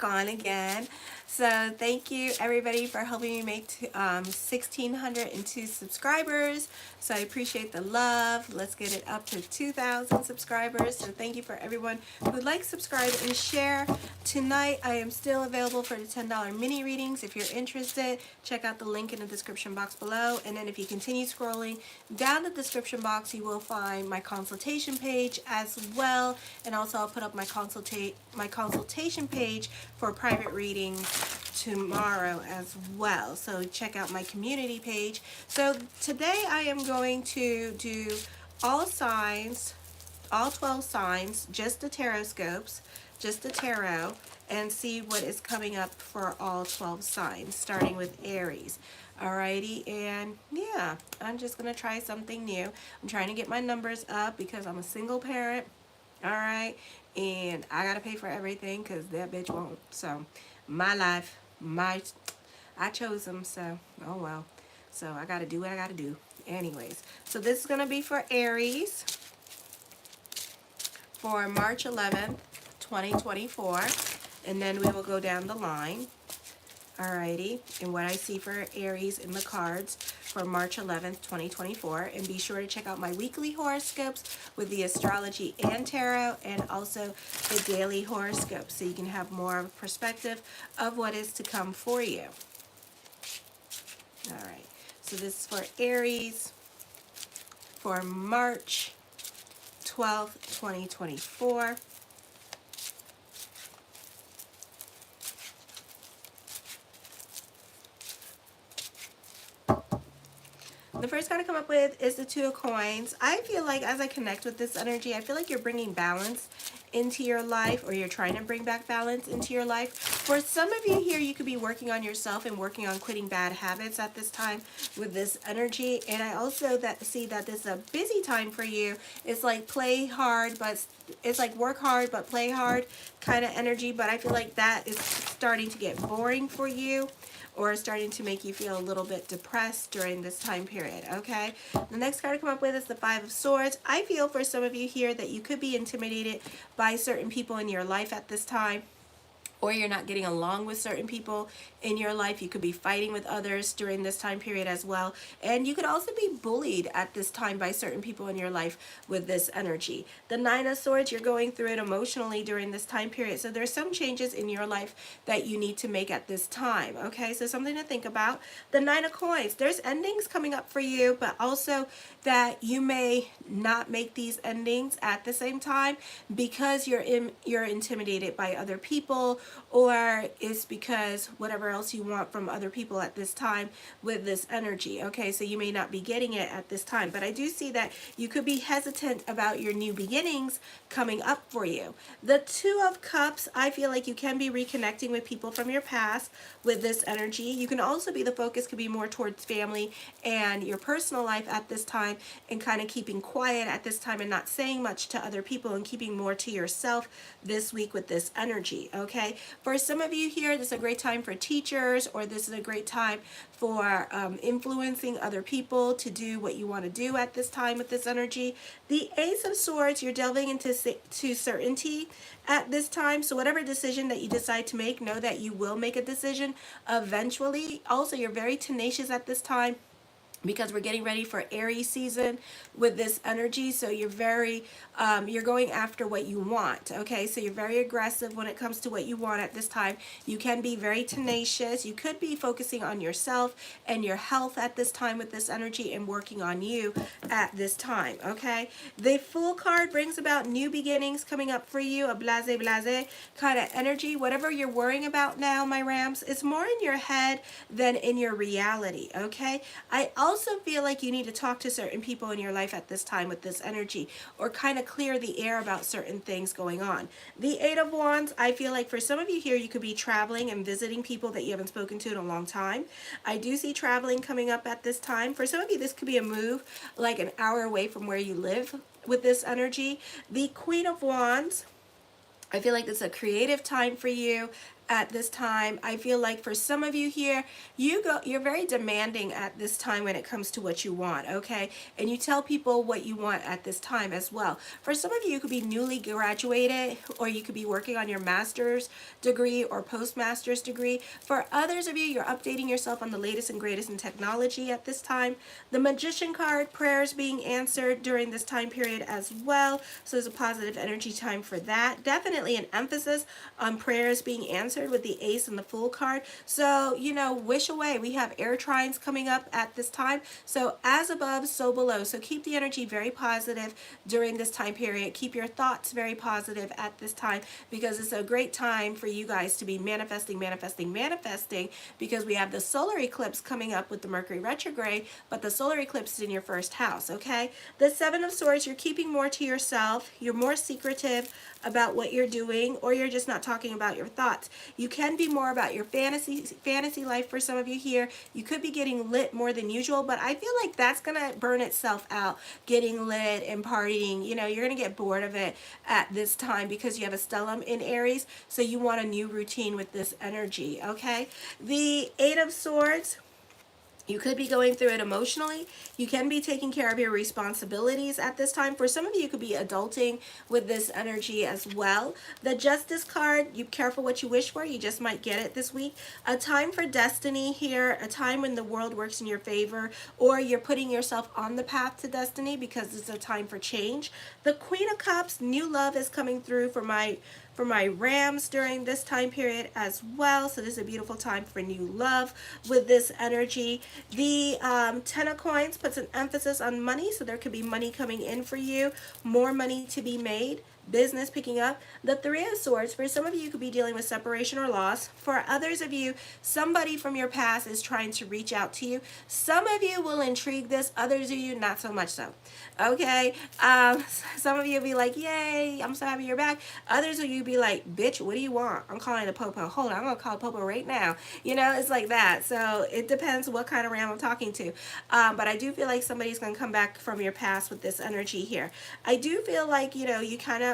back on again. So thank you everybody for helping me make 1,602 subscribers. So I appreciate the love. Let's get it up to 2,000 subscribers. So thank you for everyone who likes, subscribe, and share. Tonight I am still available for the $10 mini readings. If you're interested, check out the link in the description box below. And then if you continue scrolling down the description box, you will find my consultation page as well. And also I'll put up my consultation page for private readings tomorrow as well. So check out my community page. So today I am going to do all signs, all 12 signs, just the tarotscopes, just the tarot, and see what is coming up for all 12 signs, starting with Aries. Alrighty, and yeah, I'm just gonna try something new. I'm trying to get my numbers up because I'm a single parent. Alright, and I gotta pay for everything because that bitch won't. So my life, I chose them, so oh well. So I gotta do what I gotta do. Anyways, so this is gonna be for Aries for March 11th, 2024, and then we will go down the line. Alrighty, and what I see for Aries in the cards for March 11th, 2024. And be sure to check out my weekly horoscopes with the astrology and tarot, and also the daily horoscope, so you can have more of a perspective of what is to come for you. Alright, so this is for Aries for March 12th, 2024. The first card to come up with is the Two of Coins. I feel like as I connect with this energy, I feel like you're bringing balance into your life, or you're trying to bring back balance into your life. For some of you here, you could be working on yourself and working on quitting bad habits at this time with this energy. And I also see that this is a busy time for you. It's like play hard, but it's like work hard but play hard kind of energy. But I feel like that is starting to get boring for you, or starting to make you feel a little bit depressed during this time period, okay? The next card to come up with is the Five of Swords. I feel for some of you here that you could be intimidated by certain people in your life at this time, or you're not getting along with certain people in your life. You could be fighting with others during this time period as well. And you could also be bullied at this time by certain people in your life with this energy. The Nine of Swords, you're going through it emotionally during this time period. So there's some changes in your life that you need to make at this time, okay? So something to think about. The Nine of Coins, there's endings coming up for you, but also that you may not make these endings at the same time because you're intimidated by other people, or it's because whatever else you want from other people at this time with this energy, okay? So you may not be getting it at this time, but I do see that you could be hesitant about your new beginnings coming up for you. The Two of Cups, I feel like you can be reconnecting with people from your past with this energy. You can also be, the focus could be more towards family and your personal life at this time, and kind of keeping quiet at this time and not saying much to other people and keeping more to yourself this week with this energy, okay? For some of you here, this is a great time for teachers, or this is a great time for influencing other people to do what you want to do at this time with this energy. The Ace of Swords, you're delving into certainty at this time. So whatever decision that you decide to make, know that you will make a decision eventually. Also, you're very tenacious at this time, because we're getting ready for Aries season with this energy. So you're very, you're going after what you want, okay? So you're very aggressive when it comes to what you want at this time. You can be very tenacious. You could be focusing on yourself and your health at this time with this energy, and working on you at this time, okay? The Fool card brings about new beginnings coming up for you, a blase kind of energy. Whatever you're worrying about now, my Rams, it's more in your head than in your reality, okay? I also feel like you need to talk to certain people in your life at this time with this energy, or kind of clear the air about certain things going on. The Eight of Wands, I feel like for some of you here, you could be traveling and visiting people that you haven't spoken to in a long time. I do see traveling coming up at this time. For some of you, this could be a move like an hour away from where you live with this energy. The Queen of Wands, I feel like it's a creative time for you at this time. I feel like for some of you here, you're very demanding at this time when it comes to what you want, okay? And you tell people what you want at this time as well. For some of you, you could be newly graduated, or you could be working on your master's degree or postmaster's degree. For others of you, you're updating yourself on the latest and greatest in technology at this time. The Magician card, prayers being answered during this time period as well. So there's a positive energy time for that. Definitely an emphasis on prayers being answered with the Ace and the Fool card. So, you know, wish away. We have air trines coming up at this time. So as above, so below. So keep the energy very positive during this time period. Keep your thoughts very positive at this time, because it's a great time for you guys to be manifesting, manifesting, manifesting, because we have the solar eclipse coming up with the Mercury retrograde, but the solar eclipse is in your first house, okay? The Seven of Swords, you're keeping more to yourself. You're more secretive about what you're doing, or you're just not talking about your thoughts. You can be more about your fantasy life for some of you here. You could be getting lit more than usual, but I feel like that's gonna burn itself out, getting lit and partying. You know, you're gonna get bored of it at this time because you have a stellium in Aries, so you want a new routine with this energy, okay? The Eight of Swords, you could be going through it emotionally. You can be taking care of your responsibilities at this time. For some of you, you could be adulting with this energy as well. The Justice card, you careful what you wish for. You just might get it this week. A time for destiny here, a time when the world works in your favor, or you're putting yourself on the path to destiny because it's a time for change. The Queen of Cups, new love is coming through for my Rams during this time period as well. So this is a beautiful time for new love with this energy. The Ten of Coins puts an emphasis on money, so there could be money coming in for you, more money to be made, business picking up. The Three of Swords, for some of you could be dealing with separation or loss. For others of you, somebody from your past is trying to reach out to you. Some of you will intrigue this, others of you not so much so, okay? Some of you will be like, yay, I'm so happy you're back. Others of you be like, bitch, what do you want? I'm calling the Popo. Hold on, I'm gonna call Popo right now. You know, it's like that. So it depends what kind of Ram I'm talking to. But I do feel like somebody's gonna come back from your past with this energy here. I do feel like, you know,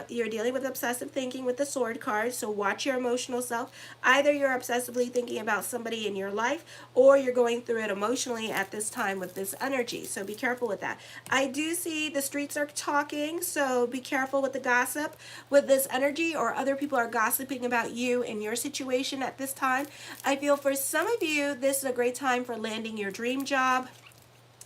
you're dealing with obsessive thinking with the Sword card, so watch your emotional self. Either you're obsessively thinking about somebody in your life, or you're going through it emotionally at this time with this energy, so be careful with that. I do see the streets are talking, so be careful with the gossip with this energy, or other people are gossiping about you and your situation at this time. I feel for some of you, this is a great time for landing your dream job.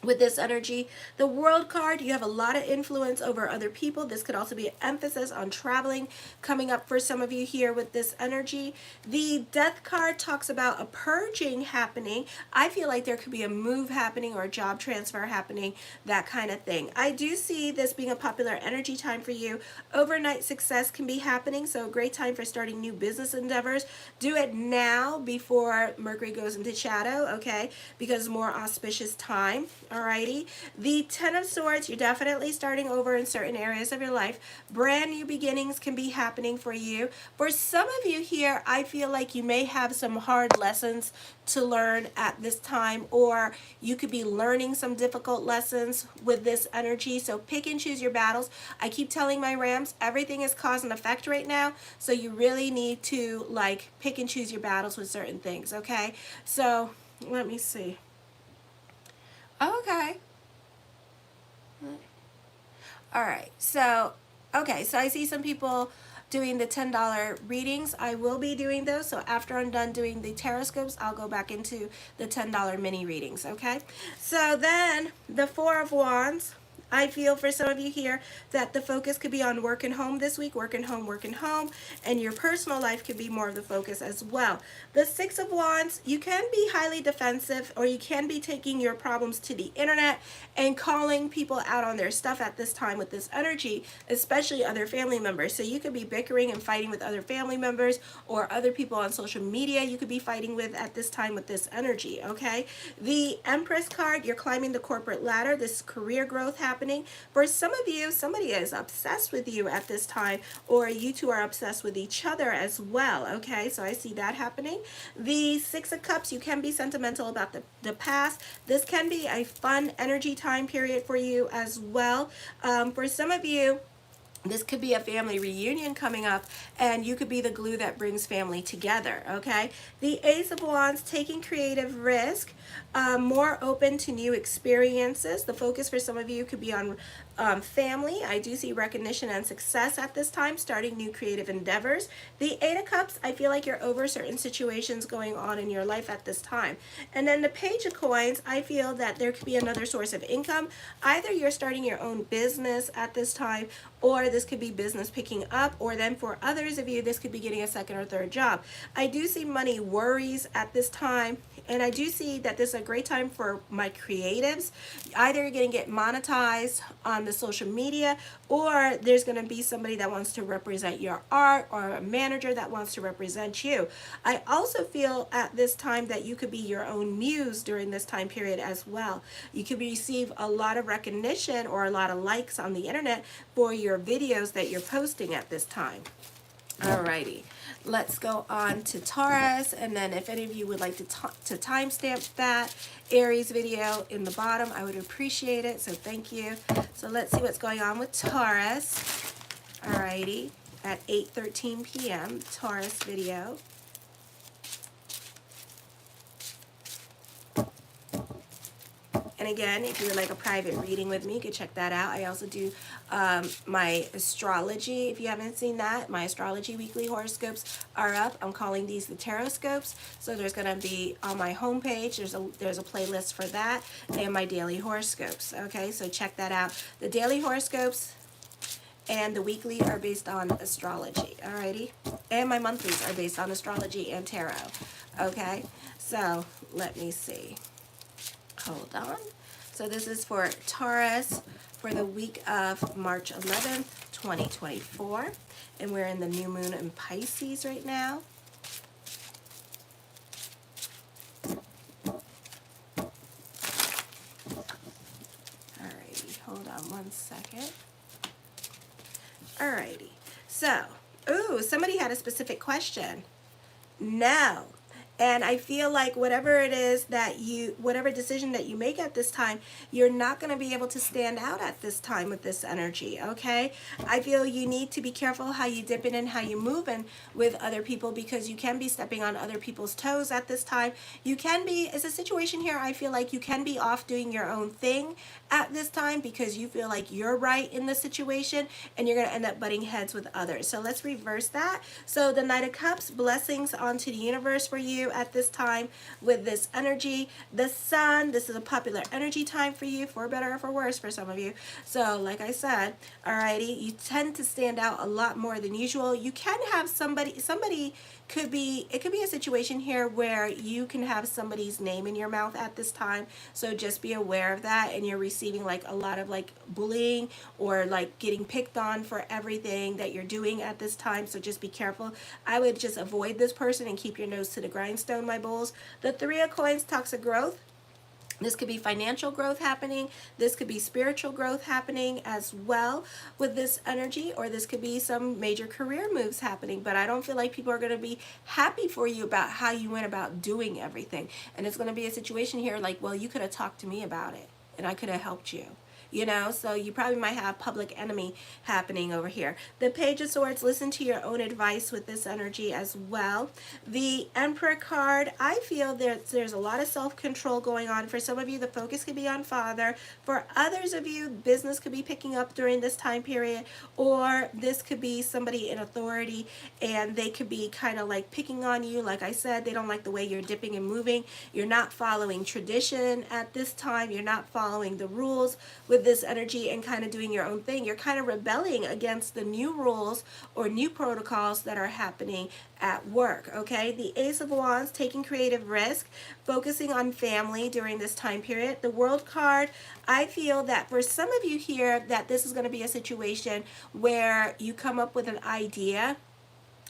With this energy, the World card, you have a lot of influence over other people. This could also be an emphasis on traveling coming up for some of you here with this energy. The Death card talks about a purging happening. I feel like there could be a move happening or a job transfer happening, that kind of thing. I do see this being a popular energy time for you. Overnight success can be happening, so a great time for starting new business endeavors. Do it now before Mercury goes into shadow, okay? Because more auspicious time. Alrighty, the Ten of Swords, you're definitely starting over in certain areas of your life. Brand new beginnings can be happening for you. For some of you here, I feel like you may have some hard lessons to learn at this time, or you could be learning some difficult lessons with this energy. So pick and choose your battles. I keep telling my Rams, everything is cause and effect right now. So you really need to like pick and choose your battles with certain things, okay? So let me see. Okay. All right. So, okay. So I see some people doing the $10 readings. I will be doing those. So after I'm done doing the tarotscopes, I'll go back into the $10 mini readings. Okay. So then the Four of Wands. I feel for some of you here that the focus could be on work and home this week, work and home, and your personal life could be more of the focus as well. The Six of Wands, you can be highly defensive, or you can be taking your problems to the internet and calling people out on their stuff at this time with this energy, especially other family members. So you could be bickering and fighting with other family members or other people on social media you could be fighting with at this time with this energy, okay? The Empress card, you're climbing the corporate ladder. This career growth happening. For some of you, somebody is obsessed with you at this time, or you two are obsessed with each other as well, okay? So I see that happening. The Six of Cups, you can be sentimental about the past. This can be a fun energy time period for you as well. For some of you, This could be a family reunion coming up, and you could be the glue that brings family together, okay? The Ace of Wands, taking creative risk, more open to new experiences. The focus for some of you could be on family. I do see recognition and success at this time, starting new creative endeavors. The Eight of Cups, I feel like you're over certain situations going on in your life at this time. And then the Page of Coins, I feel that there could be another source of income. Either you're starting your own business at this time, or this could be business picking up, or then for others of you, this could be getting a second or third job. I do see money worries at this time, and I do see that this is a great time for my creatives. Either you're going to get monetized on the social media, or there's going to be somebody that wants to represent your art, or a manager that wants to represent you. I also feel at this time that you could be your own muse during this time period as well. You could receive a lot of recognition or a lot of likes on the internet for your videos that you're posting at this time. Alrighty, let's go on to Taurus, and then if any of you would like to timestamp that Aries video in the bottom, I would appreciate it, so thank you. So let's see what's going on with Taurus. Alrighty, at 8:13 p.m. Taurus video. And again, if you would like a private reading with me, you can check that out. I also do my astrology. If you haven't seen that, my astrology weekly horoscopes are up. I'm calling these the tarotscopes. So there's going to be on my homepage, there's a playlist for that, and my daily horoscopes. Okay, so check that out. The daily horoscopes and the weekly are based on astrology. Alrighty, and my monthlies are based on astrology and tarot. Okay, so let me see. Hold on. So this is for Taurus for the week of March 11th, 2024. And we're in the new moon in Pisces right now. Alrighty, hold on one second. Alrighty. So, ooh, somebody had a specific question. No. And I feel like whatever it is that whatever decision that you make at this time, you're not going to be able to stand out at this time with this energy, okay? I feel you need to be careful how you dip in and how you move in with other people, because you can be stepping on other people's toes at this time. You can be, it's a situation here, I feel like you can be off doing your own thing at this time because you feel like you're right in the situation, and you're going to end up butting heads with others. So let's reverse that. So the Knight of Cups, blessings onto the universe for you at this time with this energy. The Sun, this is a popular energy time for you, for better or for worse for some of you. So like I said, alrighty, you tend to stand out a lot more than usual. You can have somebody could be, it could be a situation here where you can have somebody's name in your mouth at this time, so just be aware of that, and you're receiving like a lot of like bullying or like getting picked on for everything that you're doing at this time, so just be careful. I would just avoid this person and keep your nose to the grindstone, my bulls. The Three of Coins talks of growth. This could be financial growth happening. This could be spiritual growth happening as well with this energy, or this could be some major career moves happening. But I don't feel like people are going to be happy for you about how you went about doing everything. And it's going to be a situation here like, well, you could have talked to me about it and I could have helped you. You know, so you probably might have public enemy happening over here. The Page of Swords, listen to your own advice with this energy as well. The Emperor card, I feel there's a lot of self-control going on. For some of you, the focus could be on father. For others of you, business could be picking up during this time period, or this could be somebody in authority and they could be kind of like picking on you. Like I said, they don't like the way you're dipping and moving. You're not following tradition at this time. You're not following the rules with this energy and kind of doing your own thing. You're kind of rebelling against the new rules or new protocols that are happening at work, okay? The Ace of Wands, taking creative risk, focusing on family during this time period. The World card, I feel that for some of you here that this is going to be a situation where you come up with an idea,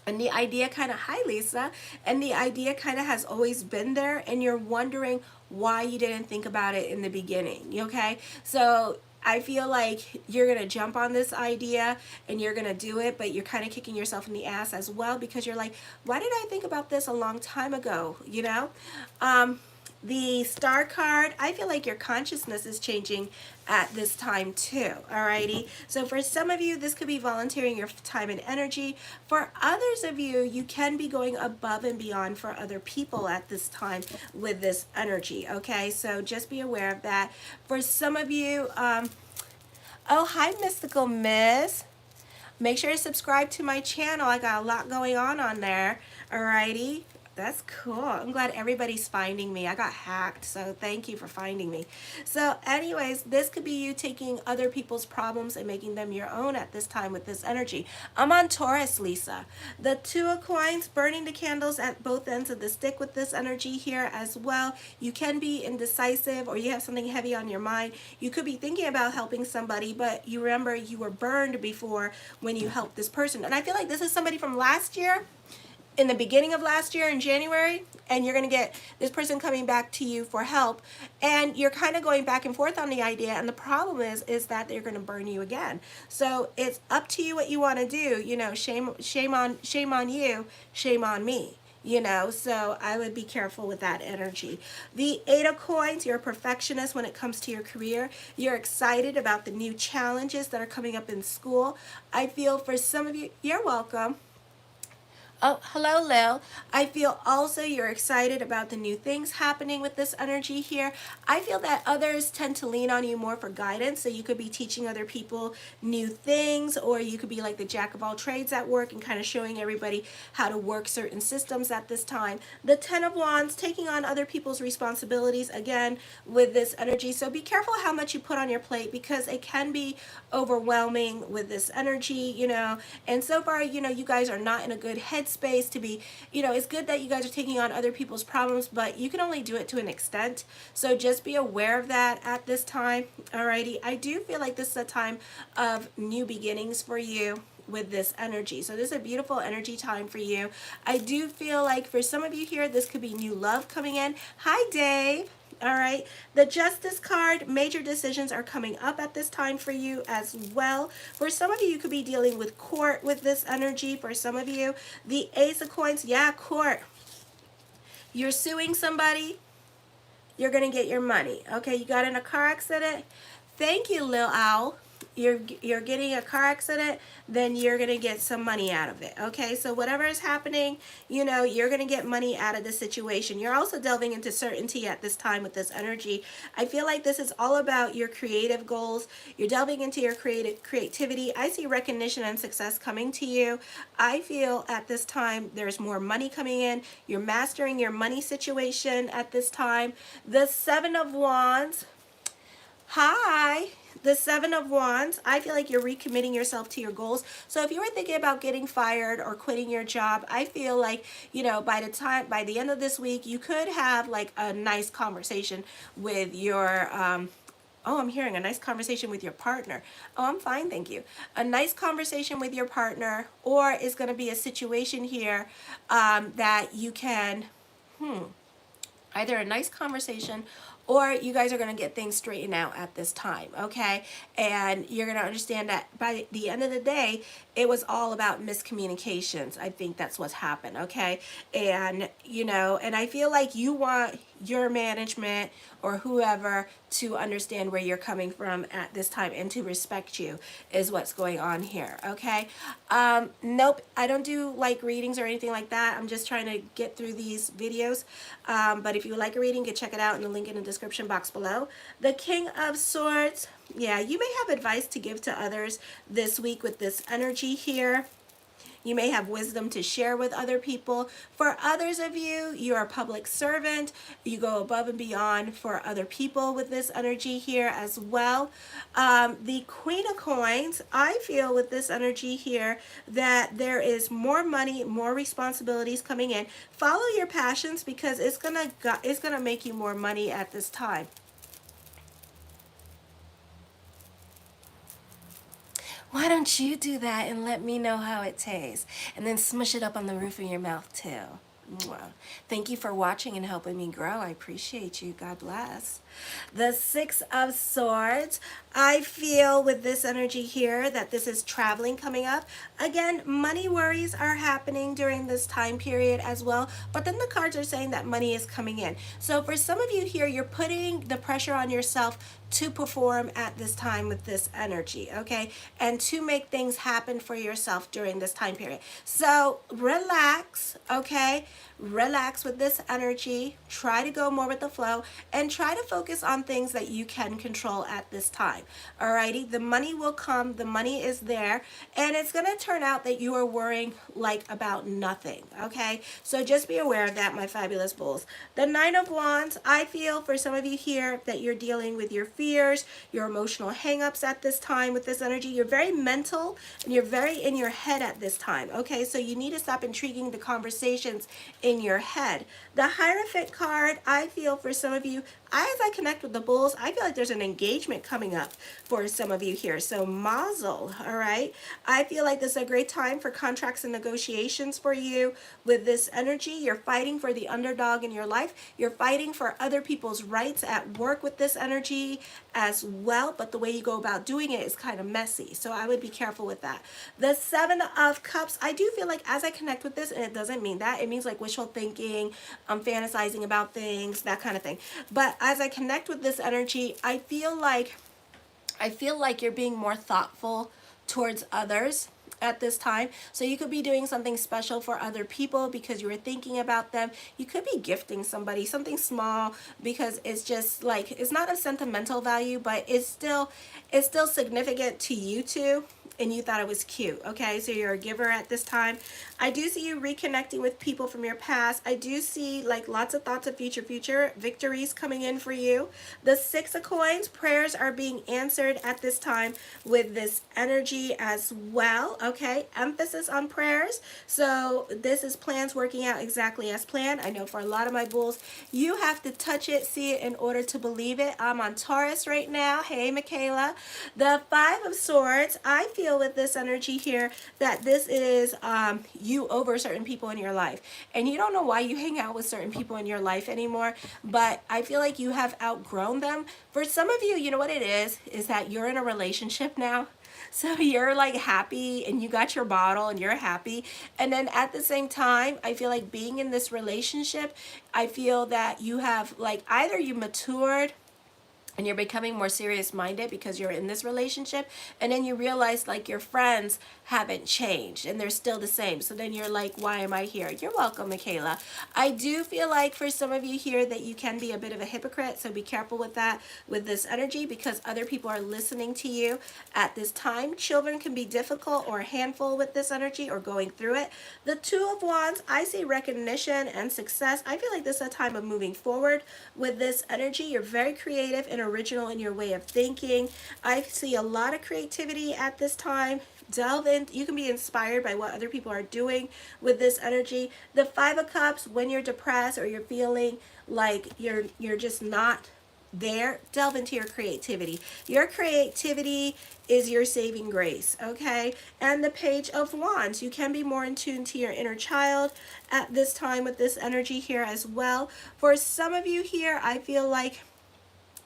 and the idea kind of, hi Lisa, and the idea kind of has always been there, and you're wondering why you didn't think about it in the beginning, okay? So I feel like you're going to jump on this idea and you're going to do it, but you're kind of kicking yourself in the ass as well, because you're like, why did I think about this a long time ago, you know? The Star card, I feel like your consciousness is changing at this time too. Alrighty, so for some of you this could be volunteering your time and energy. For others of you, you can be going above and beyond for other people at this time with this energy. Okay, so just be aware of that. For some of you, oh, hi Mystical Miss, make sure to subscribe to my channel. I got a lot going on there. Alrighty, that's cool. I'm glad everybody's finding me. I got hacked, so thank you for finding me. So anyways, this could be you taking other people's problems and making them your own at this time with this energy. I'm on Taurus, Lisa. The Two of Coins, burning the candles at both ends of the stick with this energy here as well. You can be indecisive, or you have something heavy on your mind. You could be thinking about helping somebody, but you remember you were burned before when you helped this person. And I feel like this is somebody from last year, in the beginning of last year in January, and you're going to get this person coming back to you for help, and you're kind of going back and forth on the idea, and the problem is that they're going to burn you again. So it's up to you what you want to do. You know, shame on you, shame on me. You know, so I would be careful with that energy. The Eight of Coins, you're a perfectionist when it comes to your career. You're excited about the new challenges that are coming up in school. I feel for some of you, you're welcome. Oh, hello, Lil. I feel also you're excited about the new things happening with this energy here. I feel that others tend to lean on you more for guidance, so you could be teaching other people new things, or you could be like the jack of all trades at work and kind of showing everybody how to work certain systems at this time. The Ten of Wands, taking on other people's responsibilities, again, with this energy. So be careful how much you put on your plate, because it can be overwhelming with this energy, you know. And so far, you know, you guys are not in a good headspace to be, you know, it's good that you guys are taking on other people's problems, but you can only do it to an extent. So just be aware of that at this time. Alrighty, I do feel like this is a time of new beginnings for you with this energy. So this is a beautiful energy time for you. I do feel like for some of you here, this could be new love coming in. Hi, Dave. All right, the Justice card, major decisions are coming up at this time for you as well. For some of you, you could be dealing with court with this energy. For some of you, the Ace of Coins, yeah, court. You're suing somebody, you're going to get your money. Okay, you got in a car accident. Thank you, Lil Owl. You're getting a car accident, then you're going to get some money out of it. Okay, so whatever is happening, you know, you're going to get money out of the situation. You're also delving into certainty at this time with this energy. I feel like this is all about your creative goals. You're delving into your creativity. I see recognition and success coming to you. I feel at this time there's more money coming in. You're mastering your money situation at this time. The Seven of Wands. Hi. The Seven of Wands, I feel like you're recommitting yourself to your goals. So if you were thinking about getting fired or quitting your job, I feel like, you know, by the end of this week, you could have like a nice conversation with your, oh, I'm hearing a nice conversation with your partner. Oh, I'm fine, thank you. A nice conversation with your partner, or is going to be a situation here that you can, either a nice conversation, or you guys are going to get things straightened out at this time, okay? And you're going to understand that by the end of the day, it was all about miscommunications. I think that's what's happened, okay? And, you know, and I feel like you want your management or whoever to understand where you're coming from at this time and to respect you is what's going on here, okay? Nope, I don't do like readings or anything like that. I'm just trying to get through these videos. But if you would like a reading, you can check it out in the link in the description box below. The King of Swords, yeah, you may have advice to give to others this week with this energy here. You may have wisdom to share with other people. For others of you, you're a public servant. You go above and beyond for other people with this energy here as well. The Queen of Coins, I feel with this energy here that there is more money, more responsibilities coming in. Follow your passions, because it's gonna make you more money at this time. Why don't you do that and let me know how it tastes? And then smush it up on the roof of your mouth too. Mwah. Thank you for watching and helping me grow. I appreciate you. God bless. The Six of Swords. I feel with this energy here that this is traveling coming up. Again, money worries are happening during this time period as well. But then the cards are saying that money is coming in. So for some of you here, you're putting the pressure on yourself to perform at this time with this energy, okay? And to make things happen for yourself during this time period. So relax, okay? Relax with this energy. Try to go more with the flow and try to focus on things that you can control at this time. Alrighty, the money will come, the money is there, and it's gonna turn out that you are worrying like about nothing, okay? So just be aware of that, my fabulous bulls. The Nine of Wands, I feel for some of you here that you're dealing with your fears, your emotional hang-ups at this time with this energy. You're very mental and you're very in your head at this time, okay? So you need to stop intriguing the conversations in your head. The Hierophant card, I feel for some of you, as I connect with the bulls, I feel like there's an engagement coming up for some of you here. So mazel, all right? I feel like this is a great time for contracts and negotiations for you with this energy. You're fighting for the underdog in your life. You're fighting for other people's rights at work with this energy as well, but the way you go about doing it is kind of messy. So I would be careful with that. The Seven of Cups, I do feel like as I connect with this, and it doesn't mean that, it means like wishful thinking, fantasizing about things, that kind of thing. But as I connect with this energy, I feel like you're being more thoughtful towards others at this time. So you could be doing something special for other people because you were thinking about them. You could be gifting somebody something small because it's just like, it's not a sentimental value, but it's still significant to you two, and you thought it was cute, okay? So you're a giver at this time. I do see you reconnecting with people from your past. I do see like lots of thoughts of future victories coming in for you. The Six of Coins, prayers are being answered at this time with this energy as well, okay? Emphasis on prayers. So this is plans working out exactly as planned. I know for a lot of my bulls, you have to touch it, see it in order to believe it. I'm on Taurus right now. Hey, Michaela. The Five of Swords, I feel with this energy here that this is you over certain people in your life, and you don't know why you hang out with certain people in your life anymore, but I feel like you have outgrown them. For some of you, you know what it is that you're in a relationship now. So you're like happy and you got your bottle and you're happy. And then at the same time, I feel like being in this relationship, I feel that you have like either you matured and you're becoming more serious minded because you're in this relationship, and then you realize like your friends haven't changed and they're still the same. So then you're like, why am I here? You're welcome, Michaela. I do feel like for some of you here that you can be a bit of a hypocrite, so be careful with that with this energy because other people are listening to you at this time. Children can be difficult or a handful with this energy or going through it. The Two of Wands, I see recognition and success. I feel like this is a time of moving forward with this energy. You're very creative and original in your way of thinking. I see a lot of creativity at this time. Delve in. You can be inspired by what other people are doing with this energy. The Five of Cups, when you're depressed or you're feeling like you're just not there, delve into your creativity. Your creativity is your saving grace, okay? And the Page of Wands, you can be more in tune to your inner child at this time with this energy here as well. For some of you here, I feel like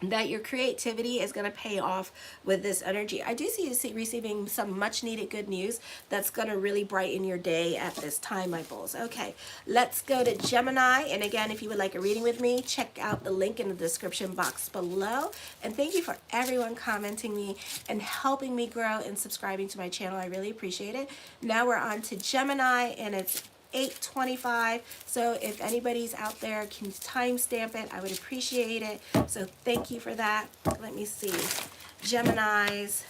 that your creativity is going to pay off with this energy. I do see you receiving some much needed good news that's going to really brighten your day at this time, my bulls. Okay, let's go to Gemini. And again, if you would like a reading with me, check out the link in the description box below. And thank you for everyone commenting me and helping me grow and subscribing to my channel. I really appreciate it. Now we're on to Gemini, and it's 8:25. So if anybody's out there can timestamp it, I would appreciate it. So thank you for that. Let me see. Geminis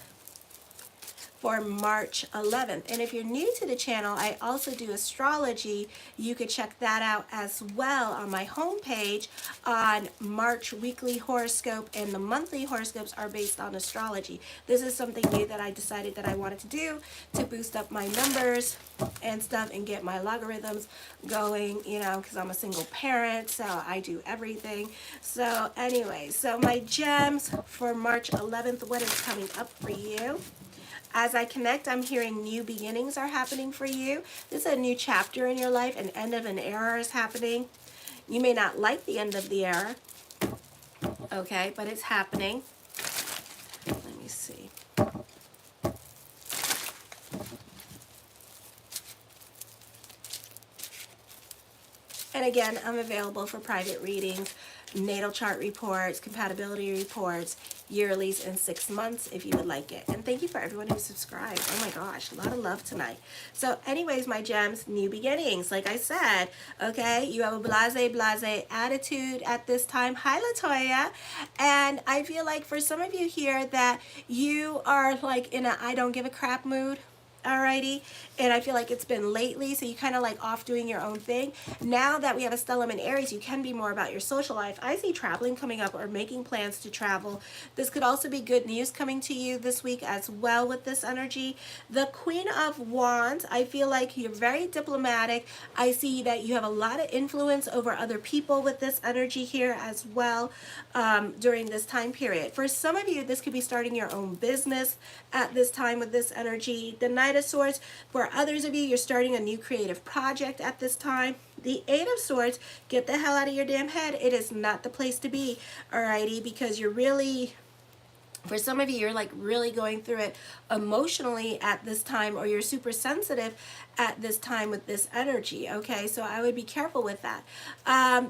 for March 11th. And if you're new to the channel, I also do astrology. You could check that out as well on my homepage on March weekly horoscope, and the monthly horoscopes are based on astrology. This is something new that I decided that I wanted to do to boost up my numbers and stuff and get my logarithms going, you know, because I'm a single parent, so I do everything. So anyway, so my gems for March 11th, what is coming up for you? As I connect, I'm hearing new beginnings are happening for you. This is a new chapter in your life. An end of an era is happening. You may not like the end of the era, okay, but it's happening. Let me see. And again, I'm available for private readings, natal chart reports, compatibility reports, yearlies, and 6 months if you would like it. And thank you for everyone who subscribed. Oh my gosh, a lot of love tonight. So anyways, my gems, new beginnings. Like I said, okay, you have a blase attitude at this time. Hi, Latoya. And I feel like for some of you here that you are like in a I don't give a crap mood. Alrighty, and I feel like it's been lately, so you kind of like off doing your own thing. Now that we have a stellium in Aries, you can be more about your social life. I see traveling coming up or making plans to travel. This could also be good news coming to you this week as well with this energy. The Queen of Wands, I feel like you're very diplomatic. I see that you have a lot of influence over other people with this energy here as well during this time period. For some of you, this could be starting your own business at this time with this energy. The Knight of Swords, for others of you, you're starting a new creative project at this time. The Eight of Swords, get the hell out of your damn head. It is not the place to be, alrighty, because you're really, for some of you, you're like really going through it emotionally at this time, or you're super sensitive at this time with this energy, okay? So I would be careful with that.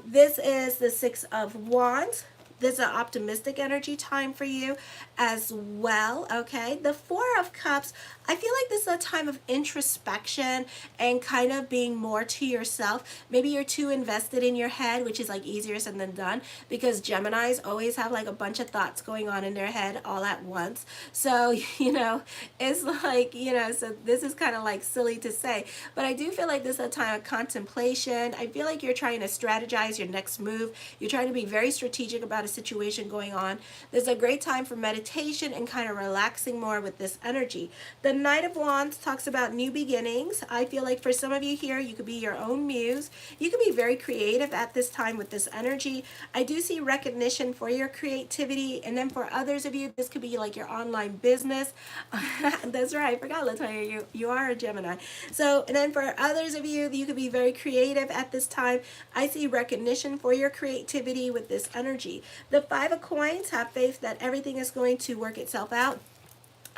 This is the Six of Wands. This is an optimistic energy time for you as well, okay? The Four of Cups, I feel like this is a time of introspection and kind of being more to yourself. Maybe you're too invested in your head, which is like easier said than done, because Geminis always have like a bunch of thoughts going on in their head all at once. So, you know, it's like, you know, so this is kind of like silly to say, but I do feel like this is a time of contemplation. I feel like you're trying to strategize your next move. You're trying to be very strategic about a situation going on. There's a great time for meditation and kind of relaxing more with this energy. The Knight of Wands talks about new beginnings. I feel like for some of you here, you could be your own muse. You could be very creative at this time with this energy. I do see recognition for your creativity, and then for others of you, this could be like your online business. That's right, I forgot, Latoya, you are a Gemini. So, and then for others of you, you could be very creative at this time. I see recognition for your creativity with this energy. The Five of Coins, have faith that everything is going to work itself out.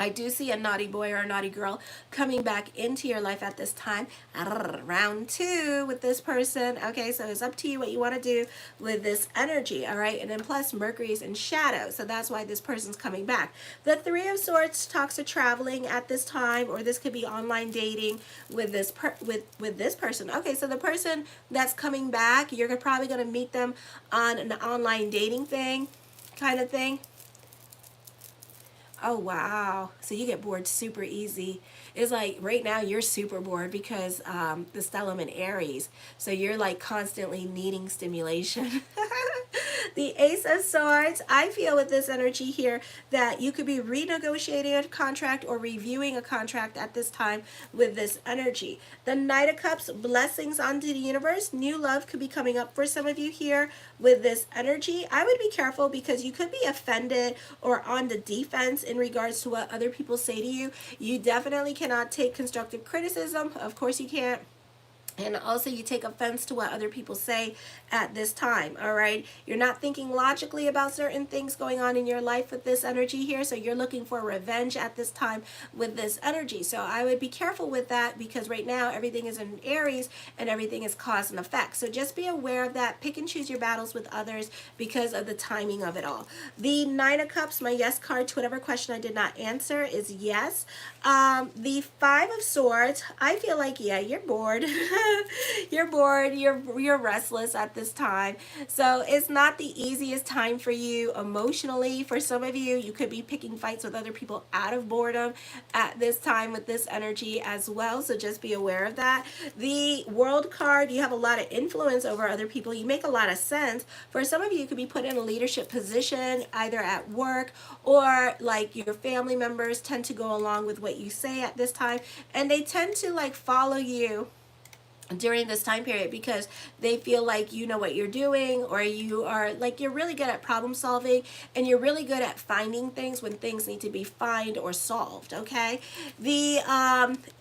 I do see a naughty boy or a naughty girl coming back into your life at this time. Round two with this person. Okay, so it's up to you what you want to do with this energy, all right? And then plus Mercury's in shadow, so that's why this person's coming back. The Three of Swords talks to traveling at this time, or this could be online dating with this with this person. Okay, so the person that's coming back, you're probably going to meet them on an online dating thing, kind of thing. Oh, wow. So you get bored super easy. It's like right now you're super bored because the stellium in Aries. So you're like constantly needing stimulation. The Ace of Swords, I feel with this energy here that you could be renegotiating a contract or reviewing a contract at this time with this energy. The Knight of Cups, blessings onto the universe. New love could be coming up for some of you here with this energy. I would be careful because you could be offended or on the defense in regards to what other people say to you. You definitely cannot take constructive criticism. Of course you can't. And also you take offense to what other people say at this time, all right? You're not thinking logically about certain things going on in your life with this energy here, so you're looking for revenge at this time with this energy. So I would be careful with that because right now everything is in Aries and everything is cause and effect. So just be aware of that. Pick and choose your battles with others because of the timing of it all. The Nine of Cups, my yes card to whatever question I did not answer is yes. The Five of Swords, I feel like, yeah, you're bored. You're bored, you're restless at this time. So it's not the easiest time for you emotionally. For some of you, you could be picking fights with other people out of boredom at this time with this energy as well. So just be aware of that. The World card, you have a lot of influence over other people. You make a lot of sense. For some of you, you could be put in a leadership position either at work or like your family members tend to go along with what you say at this time, and they tend to like follow you during this time period, because they feel like you know what you're doing, or you are like, you're really good at problem solving, and you're really good at finding things when things need to be found or solved. Okay, the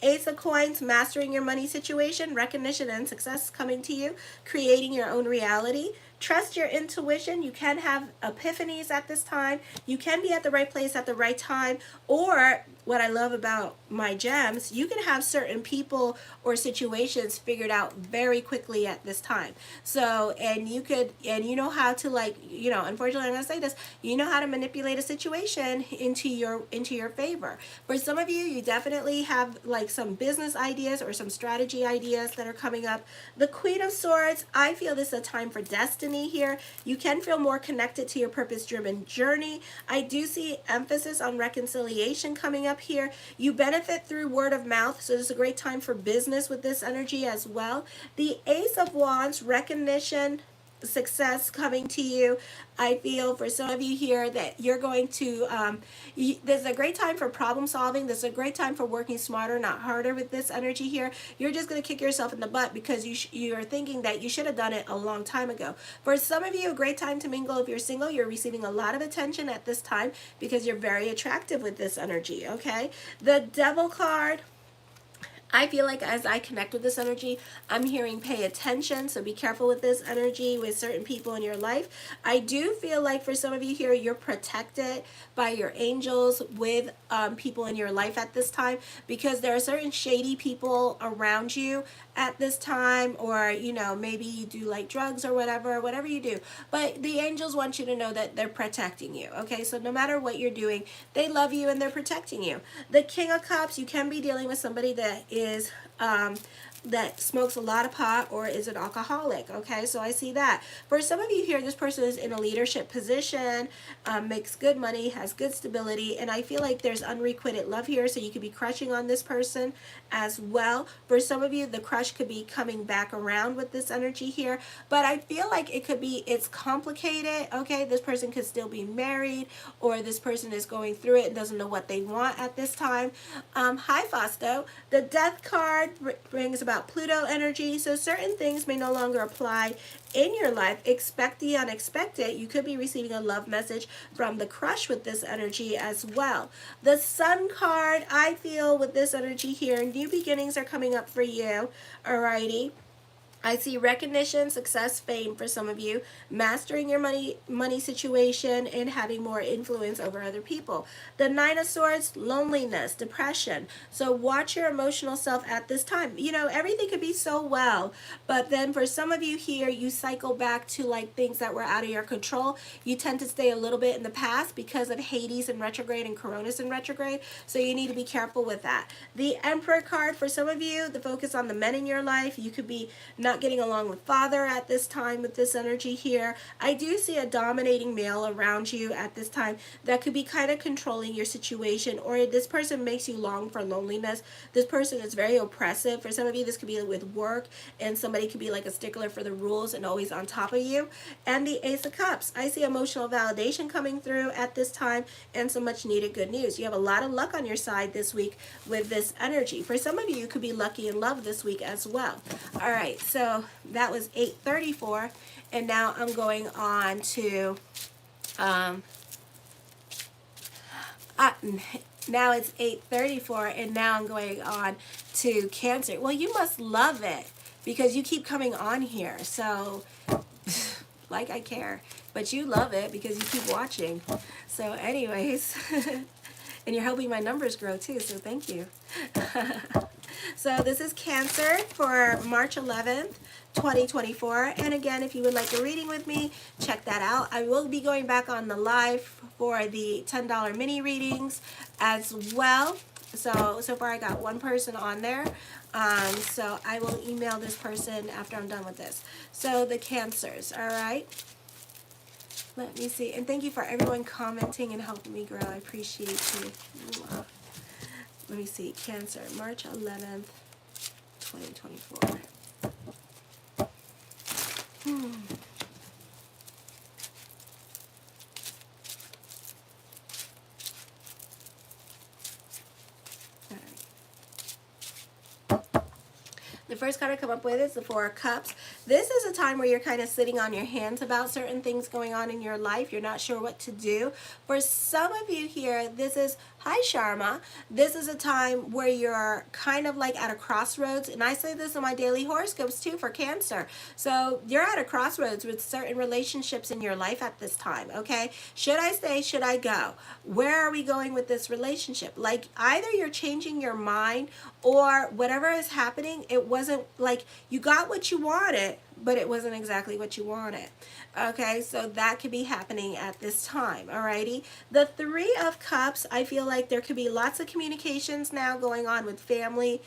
Ace of Coins, mastering your money situation, recognition and success coming to you, creating your own reality. Trust your intuition. You can have epiphanies at this time. You can be at the right place at the right time. Or what I love about my gems, you can have certain people or situations figured out very quickly at this time. So, and you know how to, like, unfortunately I'm going to say this, you know how to manipulate a situation into your favor. For some of you, you definitely have like some business ideas or some strategy ideas that are coming up. The Queen of Swords, I feel this is a time for destiny here. You can feel more connected to your purpose-driven journey. I do see emphasis on reconciliation coming up here. You benefit through word of mouth, so this is a great time for business with this energy as well. The Ace of Wands, recognition, success coming to you. I feel for some of you here that you're going to, this is a great time for problem solving. This is a great time for working smarter, not harder with this energy here. You're just going to kick yourself in the butt because you're thinking that you should have done it a long time ago. For some of you, a great time to mingle. If you're single, you're receiving a lot of attention at this time because you're very attractive with this energy, okay? The Devil card, I feel like as I connect with this energy, I'm hearing pay attention, so be careful with this energy with certain people in your life. I do feel like for some of you here, you're protected by your angels with people in your life at this time, because there are certain shady people around you at this time, or maybe you do like drugs or whatever you do, but the angels want you to know that they're protecting you. Okay, so no matter what you're doing, they love you and they're protecting you. The King of Cups, you can be dealing with somebody that is that smokes a lot of pot or is an alcoholic. Okay, so I see that. For some of you here, this person is in a leadership position, makes good money, has good stability, and I feel like there's unrequited love here, so you could be crushing on this person as well. For some of you, the crush could be coming back around with this energy here, but I feel like it's complicated. Okay, this person could still be married, or this person is going through it and doesn't know what they want at this time. Hi Fausto. The Death card brings about Pluto energy, so certain things may no longer apply in your life. Expect the unexpected. You could be receiving a love message from the crush with this energy as well. The Sun card, I feel with this energy here, new beginnings are coming up for you. Alrighty. I see recognition, success, fame for some of you, mastering your money situation, and having more influence over other people. The Nine of Swords, loneliness, depression. So watch your emotional self at this time. Everything could be so well, but then for some of you here, you cycle back to like things that were out of your control. You tend to stay a little bit in the past because of Hades in retrograde and Coronis in retrograde, so you need to be careful with that. The Emperor card, for some of you, the focus on the men in your life. You could be not getting along with father at this time with this energy here. I do see a dominating male around you at this time that could be kind of controlling your situation, or this person makes you long for loneliness. This person is very oppressive. For some of you, this could be with work, and somebody could be like a stickler for the rules and always on top of you. And the Ace of Cups, I see emotional validation coming through at this time and some much needed good news. You have a lot of luck on your side this week with this energy. For some of you, you could be lucky in love this week as well. All right, so that was 8:34, and now I'm going on to now it's 8:34, and now I'm going on to Cancer. Well, you must love it because you keep coming on here, so like I care, but you love it because you keep watching. So anyways, and you're helping my numbers grow too, so thank you. So this is Cancer for March 11th, 2024. And again, if you would like a reading with me, check that out. I will be going back on the live for the $10 mini readings as well. So far I got one person on there. So I will email this person after I'm done with this. So the Cancers, all right? Let me see. And thank you for everyone commenting and helping me grow. I appreciate you. Let me see. Cancer, March 11th, 2024. The first card I come up with is the Four of Cups. This is a time where you're kind of sitting on your hands about certain things going on in your life. You're not sure what to do. For some of you here, this is, hi Sharma, this is a time where you're kind of like at a crossroads. And I say this in my daily horoscopes too for Cancer. So you're at a crossroads with certain relationships in your life at this time, okay? Should I stay? Should I go? Where are we going with this relationship? Like either you're changing your mind or whatever is happening, it wasn't like you got what you wanted, but it wasn't exactly what you wanted. Okay, so that could be happening at this time. Alrighty. The Three of Cups, I feel like there could be lots of communications now going on with family.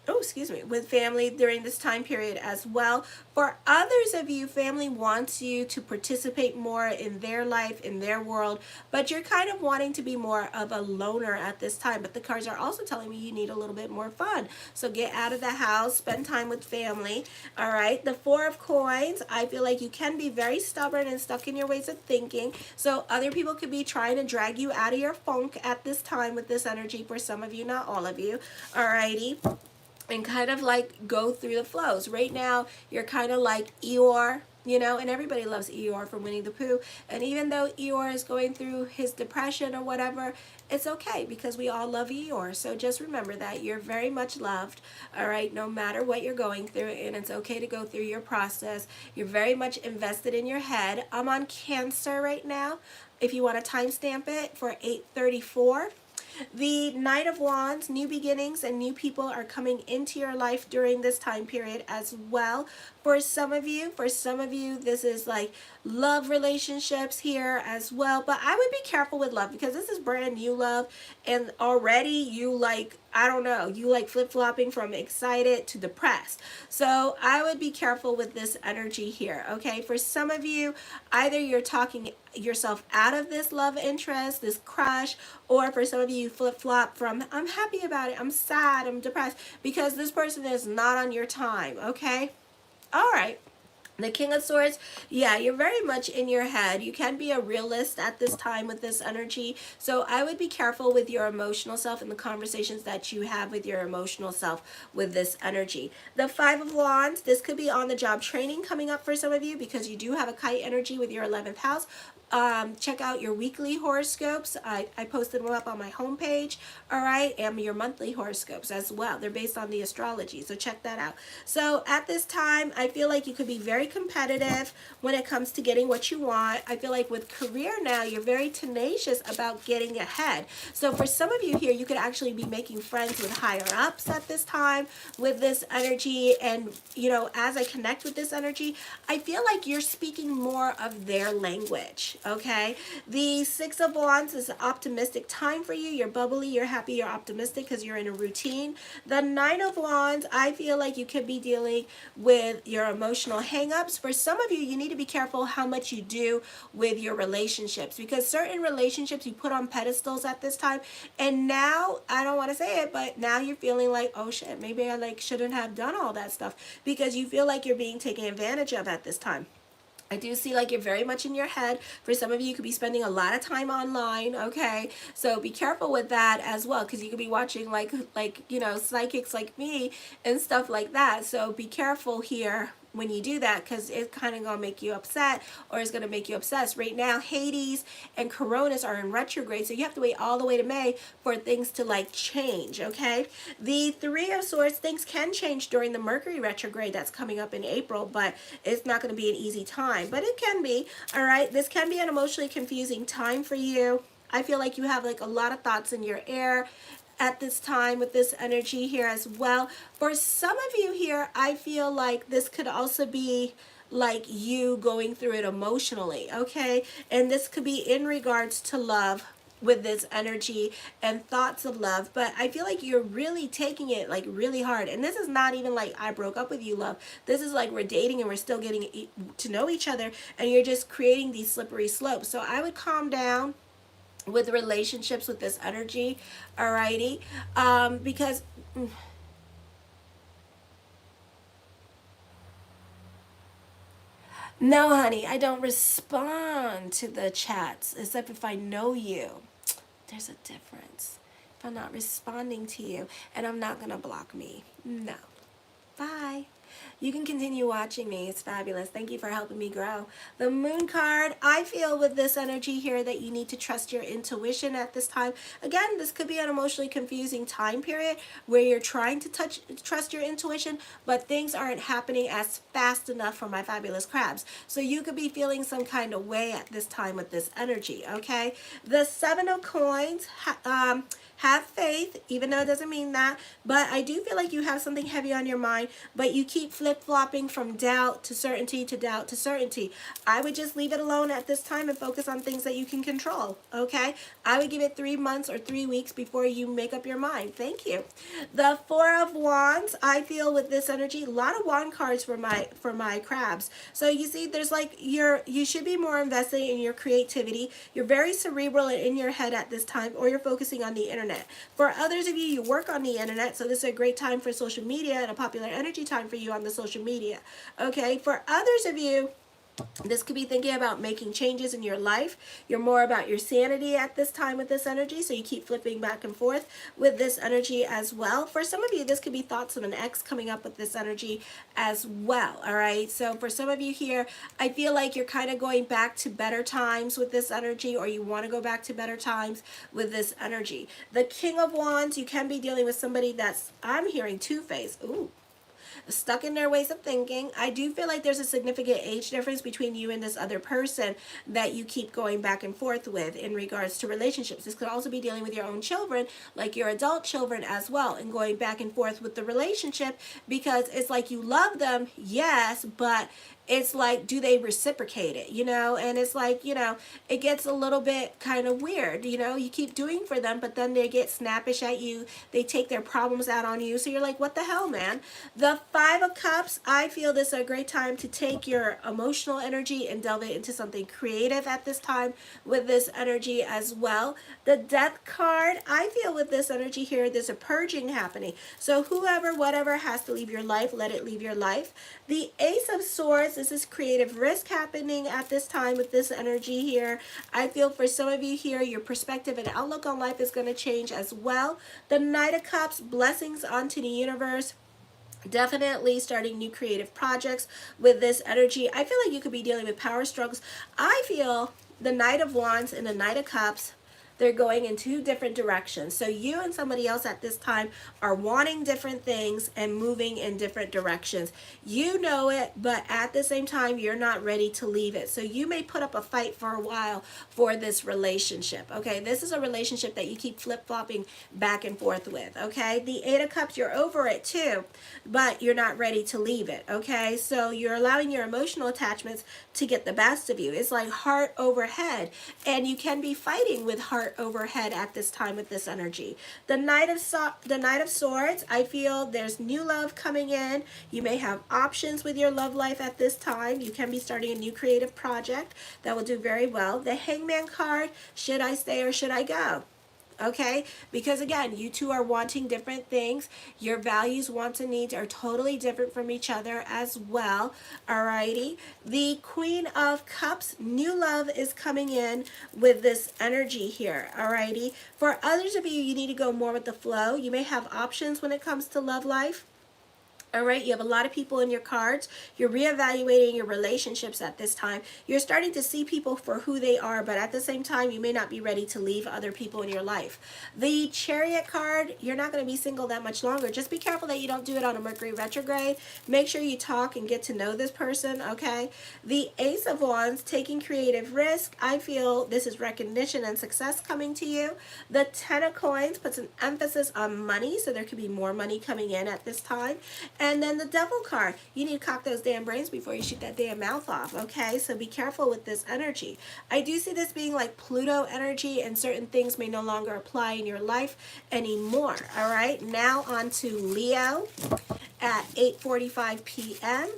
Oh, excuse me, with family during this time period as well. For others of you, family wants you to participate more in their life, in their world, but you're kind of wanting to be more of a loner at this time. But the cards are also telling me you need a little bit more fun. So get out of the house, spend time with family. All right, the Four of Coins, I feel like you can be very stubborn and stuck in your ways of thinking. So other people could be trying to drag you out of your funk at this time with this energy. For some of you, not all of you. All righty. And kind of like go through the flows. Right now, you're kind of like Eeyore, you know, and everybody loves Eeyore from Winnie the Pooh. And even though Eeyore is going through his depression or whatever, it's okay because we all love Eeyore. So just remember that you're very much loved, all right, no matter what you're going through, and it's okay to go through your process. You're very much invested in your head. I'm on Cancer right now. If you want to timestamp it for 8:34. The Knight of Wands, new beginnings and new people are coming into your life during this time period as well. For some of you, this is like love relationships here as well. But I would be careful with love because this is brand new love. And already you like, I don't know, you like flip-flopping from excited to depressed. So I would be careful with this energy here, okay? For some of you, either you're talking yourself out of this love interest, this crush, or for some of you, flip-flop from I'm happy about it, I'm sad, I'm depressed, because this person is not on your time, okay? All right. The King of Swords, yeah, you're very much in your head. You can be a realist at this time with this energy. So I would be careful with your emotional self and the conversations that you have with your emotional self with this energy. The Five of Wands, this could be on the job training coming up for some of you because you do have a kite energy with your 11th house. Check out your weekly horoscopes. I posted them up on my homepage, all right, and your monthly horoscopes as well. They're based on the astrology, so check that out. So at this time, I feel like you could be very competitive when it comes to getting what you want. I feel like with career now, you're very tenacious about getting ahead. So for some of you here, you could actually be making friends with higher ups at this time with this energy. And, you know, as I connect with this energy, I feel like you're speaking more of their language. Okay, the Six of Wands is an optimistic time for you. You're bubbly, you're happy, you're optimistic because you're in a routine. The Nine of Wands, I feel like you could be dealing with your emotional hangups. For some of you, you need to be careful how much you do with your relationships because certain relationships you put on pedestals at this time. And now, I don't want to say it, but now you're feeling like, oh shit, maybe I like shouldn't have done all that stuff because you feel like you're being taken advantage of at this time. I do see like you're very much in your head. For some of you, you could be spending a lot of time online, okay? So be careful with that as well because you could be watching like you know, psychics like me and stuff like that. So be careful here when you do that because it's kind of going to make you upset or it's going to make you obsessed. Right now, Hades and Coronas are in retrograde, so you have to wait all the way to May for things to like change, okay? The Three of Swords, things can change during the Mercury retrograde that's coming up in April, but it's not going to be an easy time, but it can be, all right? This can be an emotionally confusing time for you. I feel like you have like a lot of thoughts in your air at this time with this energy here as well. For some of you here, I feel like this could also be like you going through it emotionally, okay? And this could be in regards to love with this energy and thoughts of love, but I feel like you're really taking it like really hard. And this is not even like I broke up with you love. This is like we're dating and we're still getting to know each other and you're just creating these slippery slopes. So I would calm down with relationships with this energy, alrighty, because no honey, I don't respond to the chats except if I know you. There's a difference. If I'm not responding to you and I'm not gonna block me, no. Bye. You can continue watching me. It's fabulous. Thank you for helping me grow. The Moon card, I feel with this energy here that you need to trust your intuition at this time. Again, this could be an emotionally confusing time period where you're trying to trust your intuition, but things aren't happening as fast enough for my fabulous crabs. So you could be feeling some kind of way at this time with this energy, okay? The Seven of Coins, have faith, even though it doesn't mean that, but I do feel like you have something heavy on your mind, but you keep flip-flopping from doubt to certainty to doubt to certainty. I would just leave it alone at this time and focus on things that you can control, okay? I would give it 3 months or 3 weeks before you make up your mind. Thank you. The Four of Wands, I feel with this energy, a lot of wand cards for my crabs. So you see, there's like you should be more invested in your creativity. You're very cerebral and in your head at this time, or you're focusing on the internet. For others of you, you work on the internet, so this is a great time for social media and a popular energy time for you on the social media. Okay, for others of you, this could be thinking about making changes in your life. You're more about your sanity at this time with this energy, so you keep flipping back and forth with this energy as well. For some of you, this could be thoughts of an ex coming up with this energy as well, all right? So for some of you here, I feel like you're kind of going back to better times with this energy, or you want to go back to better times with this energy. The King of Wands, you can be dealing with somebody that's, I'm hearing two-faced. Ooh. Stuck in their ways of thinking. I do feel like there's a significant age difference between you and this other person that you keep going back and forth with in regards to relationships. This could also be dealing with your own children, like your adult children as well, and going back and forth with the relationship, because it's like you love them, yes, but it's like, do they reciprocate it, you know? And it's like, you know, it gets a little bit kind of weird, you know? You keep doing for them, but then they get snappish at you. They take their problems out on you. So you're like, what the hell, man? The Five of Cups, I feel this is a great time to take your emotional energy and delve it into something creative at this time with this energy as well. The Death card, I feel with this energy here, there's a purging happening. So whoever, whatever has to leave your life, let it leave your life. The Ace of Swords, this is creative risk happening at this time with this energy here. I feel for some of you here, your perspective and outlook on life is going to change as well. The Knight of Cups, blessings onto the universe. Definitely starting new creative projects with this energy. I feel like you could be dealing with power struggles. I feel the Knight of Wands and the Knight of Cups, they're going in two different directions. So you and somebody else at this time are wanting different things and moving in different directions. You know it, but at the same time, you're not ready to leave it. So you may put up a fight for a while for this relationship. Okay, this is a relationship that you keep flip-flopping back and forth with. Okay, the Eight of Cups, you're over it too, but you're not ready to leave it. Okay, so you're allowing your emotional attachments to get the best of you. It's like heart over head, and you can be fighting with heart overhead at this time with this energy. The Knight of Swords, I feel there's new love coming in. You may have options with your love life at this time. You can be starting a new creative project that will do very well. The Hangman card, should I stay or should I go? Okay, because again, you two are wanting different things. Your values, wants, and needs are totally different from each other as well. Alrighty, the Queen of Cups, new love is coming in with this energy here. Alrighty, for others of you, you need to go more with the flow. You may have options when it comes to love life. All right, you have a lot of people in your cards. You're reevaluating your relationships at this time. You're starting to see people for who they are, but at the same time, you may not be ready to leave other people in your life. The Chariot card, you're not going to be single that much longer. Just be careful that you don't do it on a Mercury retrograde. Make sure you talk and get to know this person, okay? The Ace of Wands, taking creative risk. I feel this is recognition and success coming to you. The Ten of Coins puts an emphasis on money, so there could be more money coming in at this time. And then the Devil card, you need to cock those damn brains before you shoot that damn mouth off, okay? So be careful with this energy. I do see this being like Pluto energy, and certain things may no longer apply in your life anymore, all right? Now on to Leo at 8:45 p.m.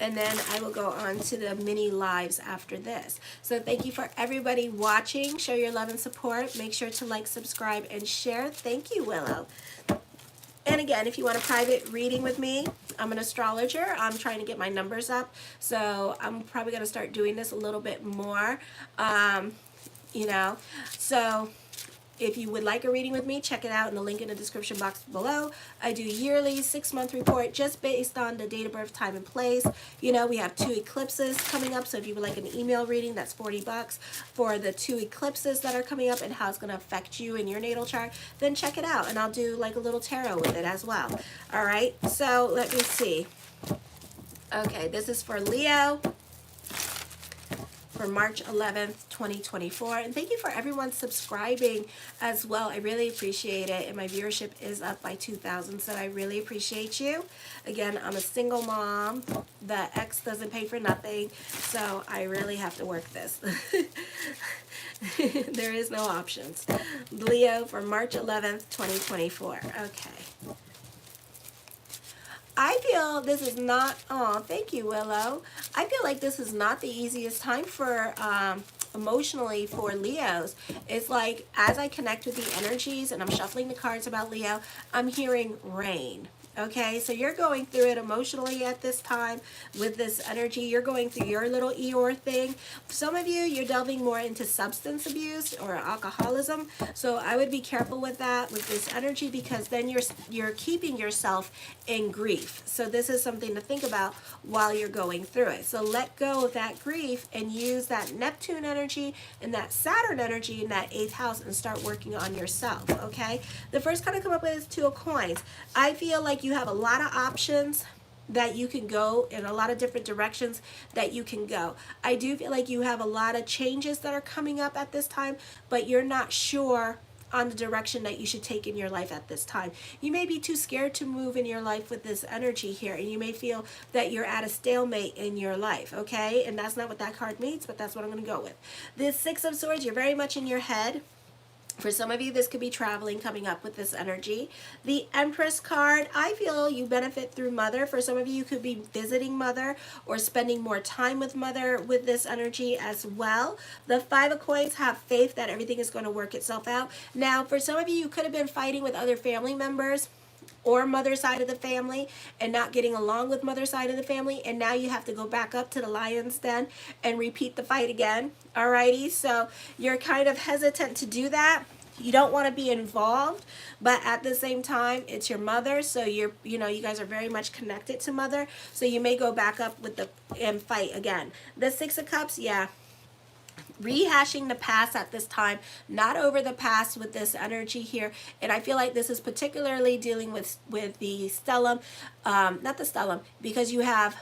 And then I will go on to the mini lives after this. So thank you for everybody watching. Show your love and support. Make sure to like, subscribe, and share. Thank you, Willow. And again, if you want a private reading with me, I'm an astrologer. I'm trying to get my numbers up. So I'm probably going to start doing this a little bit more, you know. So if you would like a reading with me, check it out in the link in the description box below. I do yearly 6-month report just based on the date of birth, time, and place. You know, we have 2 eclipses coming up, so if you would like an email reading, that's $40 for the 2 eclipses that are coming up and how it's going to affect you in your natal chart. Then check it out, and I'll do like a little tarot with it as well. All right, so let me see. Okay, this is for Leo for March 11th, 2024. And thank you for everyone subscribing as well. I really appreciate it. And my viewership is up by 2,000, so I really appreciate you. Again, I'm a single mom. The ex doesn't pay for nothing, so I really have to work this. There is no options. Leo for March 11th, 2024. Okay. I feel this is not, oh, thank you, Willow. I feel like this is not the easiest time for, emotionally for Leos. It's like, as I connect with the energies and I'm shuffling the cards about Leo, I'm hearing rain. Okay, so you're going through it emotionally at this time with this energy. You're going through your little Eeyore thing. Some of you, you're delving more into substance abuse or alcoholism. So I would be careful with that, with this energy, because then you're keeping yourself in grief. So this is something to think about while you're going through it. So let go of that grief and use that Neptune energy and that Saturn energy in that 8th house and start working on yourself, okay? The first card I come up with is 2 of coins. I feel like you have a lot of options that you can go in, a lot of different directions that you can go. I do feel like you have a lot of changes that are coming up at this time, but you're not sure on the direction that you should take in your life at this time. You may be too scared to move in your life with this energy here, and you may feel that you're at a stalemate in your life, okay? And that's not what that card means, but that's what I'm going to go with. This 6 of Swords, you're very much in your head. For some of you, this could be traveling coming up with this energy. The Empress card, I feel you benefit through mother. For some of you, you could be visiting mother or spending more time with mother with this energy as well. The 5 of Coins, have faith that everything is going to work itself out. Now, for some of you, you could have been fighting with other family members or mother side of the family and not getting along with mother side of the family, and now you have to go back up to the lion's den and repeat the fight again. Alrighty, so you're kind of hesitant to do that. You don't want to be involved, but at the same time, it's your mother, so you guys are very much connected to mother, so you may go back up with the and fight again. The 6 of Cups, yeah, rehashing the past at this time, not over the past with this energy here. And I feel like this is particularly dealing with the stellium, not the stellium, because you have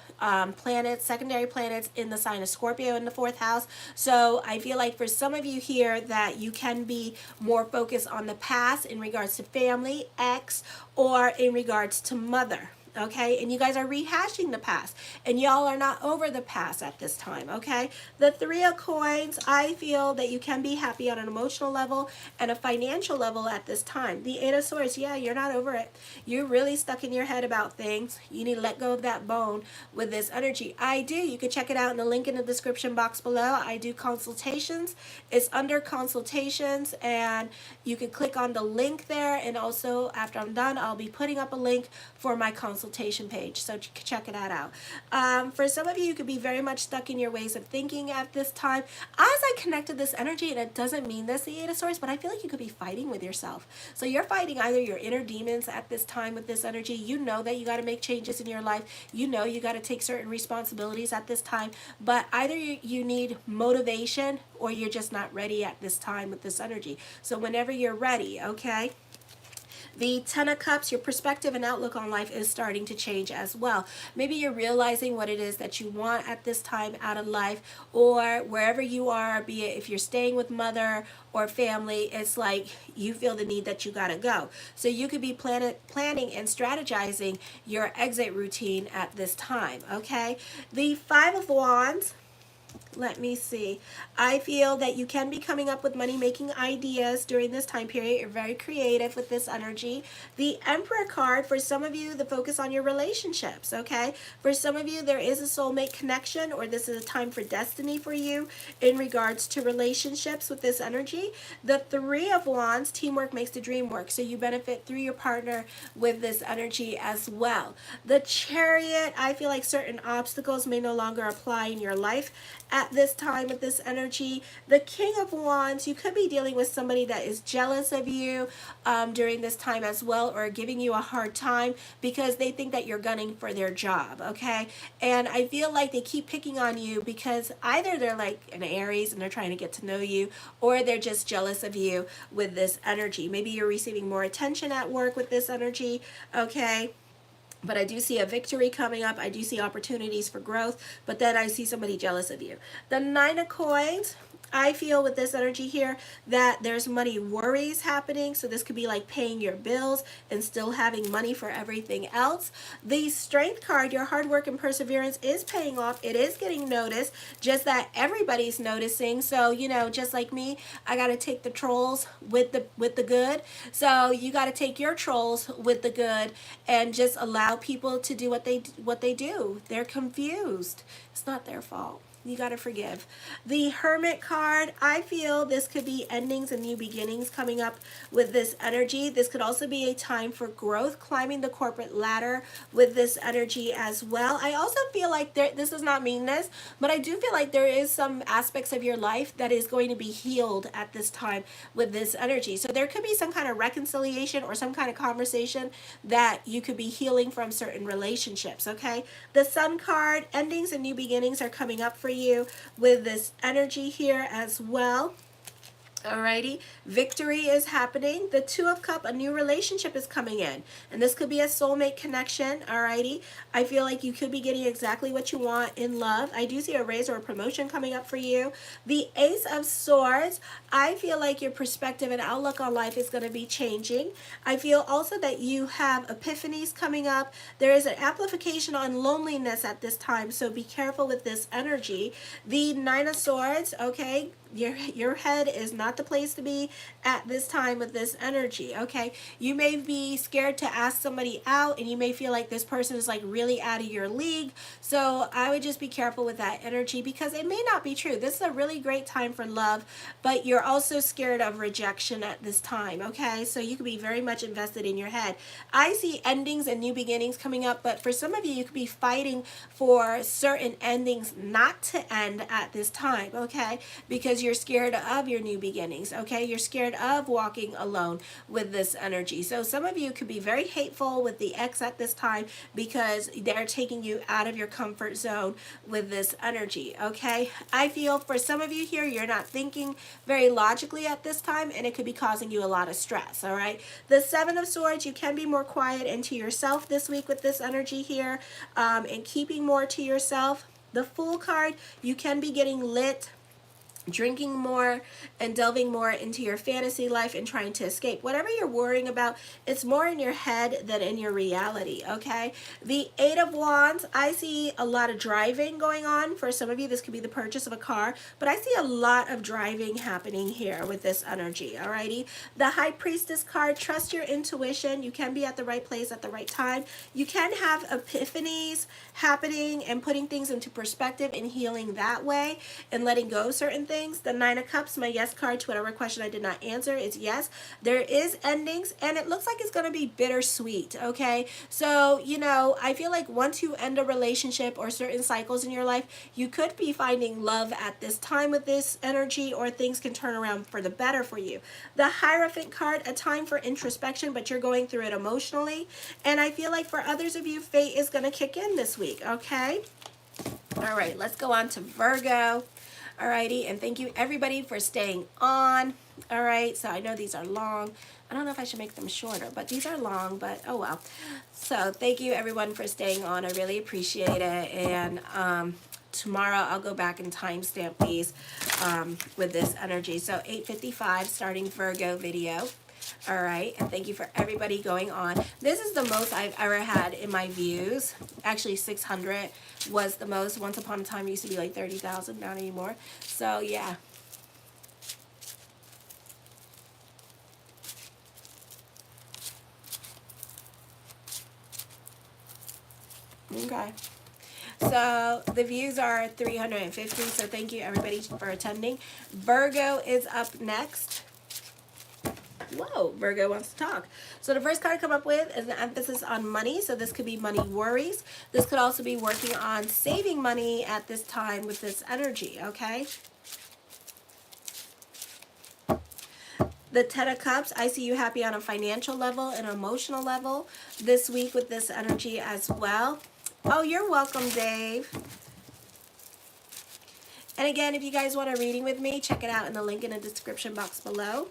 planets, secondary planets in the sign of Scorpio in the 4th house. So I feel like for some of you here that you can be more focused on the past in regards to family, ex, or in regards to mother. Okay, and you guys are rehashing the past, and y'all are not over the past at this time, okay? The 3 of Coins, I feel that you can be happy on an emotional level and a financial level at this time. The 8 of Swords, yeah, you're not over it. You're really stuck in your head about things. You need to let go of that bone with this energy. I do. You can check it out in the link in the description box below. I do consultations. It's under consultations, and you can click on the link there, and also after I'm done, I'll be putting up a link for my consultation page, so check that out. For some of you, you could be very much stuck in your ways of thinking at this time. As I connected this energy, and it doesn't mean this, the 8 of Swords, but I feel like you could be fighting with yourself. So you're fighting either your inner demons at this time with this energy. You know that you got to make changes in your life. You know you got to take certain responsibilities at this time, but either you need motivation or you're just not ready at this time with this energy. So whenever you're ready, okay? The 10 of Cups, your perspective and outlook on life is starting to change as well. Maybe you're realizing what it is that you want at this time out of life, or wherever you are, be it if you're staying with mother or family, it's like you feel the need that you gotta go. So you could be planning and strategizing your exit routine at this time, okay? The 5 of Wands, let me see. I feel that you can be coming up with money-making ideas during this time period. You're very creative with this energy. The Emperor card, for some of you, the focus on your relationships, okay? For some of you, there is a soulmate connection, or this is a time for destiny for you in regards to relationships with this energy. The 3 of Wands, teamwork makes the dream work, so you benefit through your partner with this energy as well. The Chariot, I feel like certain obstacles may no longer apply in your life at this time with this energy. The King of Wands, you could be dealing with somebody that is jealous of you during this time as well, or giving you a hard time because they think that you're gunning for their job, okay? And I feel like they keep picking on you because either they're like an Aries and they're trying to get to know you, or they're just jealous of you with this energy. Maybe you're receiving more attention at work with this energy, okay? But I do see a victory coming up. I do see opportunities for growth, but then I see somebody jealous of you. The Nine of Coins, I feel with this energy here that there's money worries happening. So this could be like paying your bills and still having money for everything else. The Strength card, your hard work and perseverance is paying off. It is getting noticed, just that everybody's noticing. So, you know, just like me, I got to take the trolls with the good. So you got to take your trolls with the good and just allow people to do what they do. They're confused. It's not their fault. You got to forgive. The Hermit card, I feel this could be endings and new beginnings coming up with this energy. This could also be a time for growth, climbing the corporate ladder with this energy as well. I also feel like this does not mean this, but I do feel like there is some aspects of your life that is going to be healed at this time with this energy. So there could be some kind of reconciliation or some kind of conversation that you could be healing from certain relationships, okay? The Sun card, endings and new beginnings are coming up for you with this energy here as well. Alrighty, victory is happening. The Two of Cups, a new relationship is coming in, and this could be a soulmate connection. Alrighty, I feel like you could be getting exactly what you want in love. I do see a raise or a promotion coming up for you. The Ace of Swords, I feel like your perspective and outlook on life is going to be changing. I feel also that you have epiphanies coming up. There is an amplification on loneliness at this time, so be careful with this energy. The Nine of Swords, okay, your head is not the place to be at this time with this energy, okay? You may be scared to ask somebody out, and you may feel like this person is like really out of your league. So I would just be careful with that energy because it may not be true. This is a really great time for love, but you're also scared of rejection at this time, okay? So you could be very much invested in your head. I see endings and new beginnings coming up, but for some of you, you could be fighting for certain endings not to end at this time, okay? Because you're scared of your new beginnings, okay? You're scared of walking alone with this energy. So some of you could be very hateful with the ex at this time because they're taking you out of your comfort zone with this energy, okay? I feel for some of you here, you're not thinking very logically at this time, and it could be causing you a lot of stress, all right? The Seven of Swords, you can be more quiet and to yourself this week with this energy here, and keeping more to yourself. The Fool card, you can be getting lit, drinking more and delving more into your fantasy life and trying to escape. Whatever you're worrying about, it's more in your head than in your reality, okay? The Eight of Wands, I see a lot of driving going on. For some of you, this could be the purchase of a car, but I see a lot of driving happening here with this energy, alrighty? The High Priestess card, trust your intuition. You can be at the right place at the right time. You can have epiphanies happening and putting things into perspective and healing that way and letting go of certain things. The Nine of Cups, my yes card to whatever question I did not answer is yes. There is endings, and it looks like it's going to be bittersweet, okay? So, you know, I feel like once you end a relationship or certain cycles in your life, you could be finding love at this time with this energy, or things can turn around for the better for you. The Hierophant card, a time for introspection, but you're going through it emotionally. And I feel like for others of you, fate is going to kick in this week, okay? All right, let's go on to Virgo. Alrighty, and thank you everybody for staying on. All right, so I know these are long. I don't know if I should make them shorter, but these are long, but oh well. So thank you everyone for staying on. I really appreciate it. And tomorrow I'll go back and timestamp these with this energy. So 8:55 starting Virgo video. All right, and thank you for everybody going on. This is the most I've ever had in my views. Actually, 600 was the most. Once upon a time, it used to be like 30,000, not anymore. So, yeah. Okay. So the views are 350, so thank you everybody for attending. Virgo is up next. Whoa, Virgo wants to talk. So the first card I come up with is an emphasis on money. So this could be money worries. This could also be working on saving money at this time with this energy, okay? The Ten of Cups, I see you happy on a financial level and emotional level this week with this energy as well. Oh, you're welcome, Dave. And again, if you guys want a reading with me, check it out in the link in the description box below.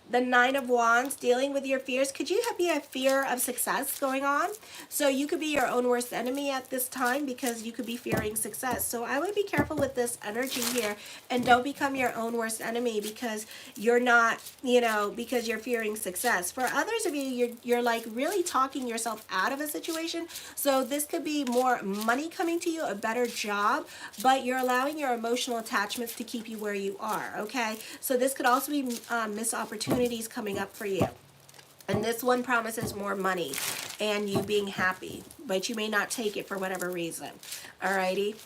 The Nine of Wands, dealing with your fears. Could you be a fear of success going on? So you could be your own worst enemy at this time because you could be fearing success. So I would be careful with this energy here and don't become your own worst enemy because you're not, you know, because you're fearing success. For others of you, you're like really talking yourself out of a situation. So this could be more money coming to you, a better job, but you're allowing your emotional attachments to keep you where you are, okay? So this could also be missed opportunities coming up for you. And this one promises more money and you being happy, but you may not take it for whatever reason. Alrighty.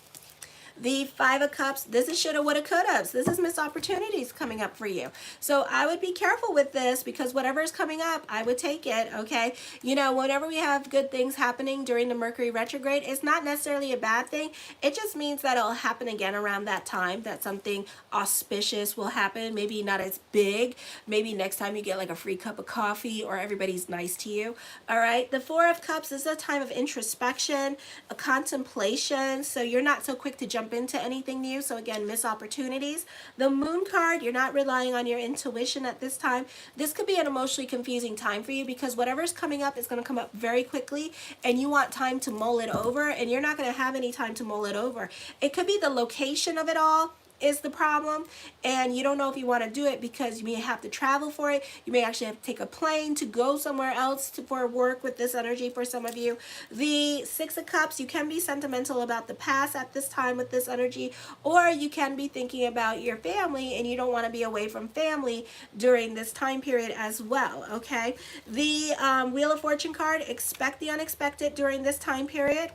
The Five of Cups, this is shoulda, woulda, coulda. This is missed opportunities coming up for you. So I would be careful with this because whatever is coming up, I would take it, okay? You know, whenever we have good things happening during the Mercury retrograde, it's not necessarily a bad thing. It just means that it'll happen again around that time, that something auspicious will happen. Maybe not as big. Maybe next time you get like a free cup of coffee or everybody's nice to you, all right? The Four of Cups is a time of introspection, a contemplation, so you're not so quick to jump into anything new. So again, miss opportunities. The Moon card, you're not relying on your intuition at this time. This could be an emotionally confusing time for you because whatever's coming up is going to come up very quickly and you want time to mull it over and you're not going to have any time to mull it over. It could be the location of it all is the problem and you don't know if you want to do it because you may have to travel for it. You may actually have to take a plane to go somewhere else for work with this energy for some of you. The Six of Cups, you can be sentimental about the past at this time with this energy, or you can be thinking about your family and you don't want to be away from family during this time period as well, okay? The Wheel of Fortune card, expect the unexpected during this time period.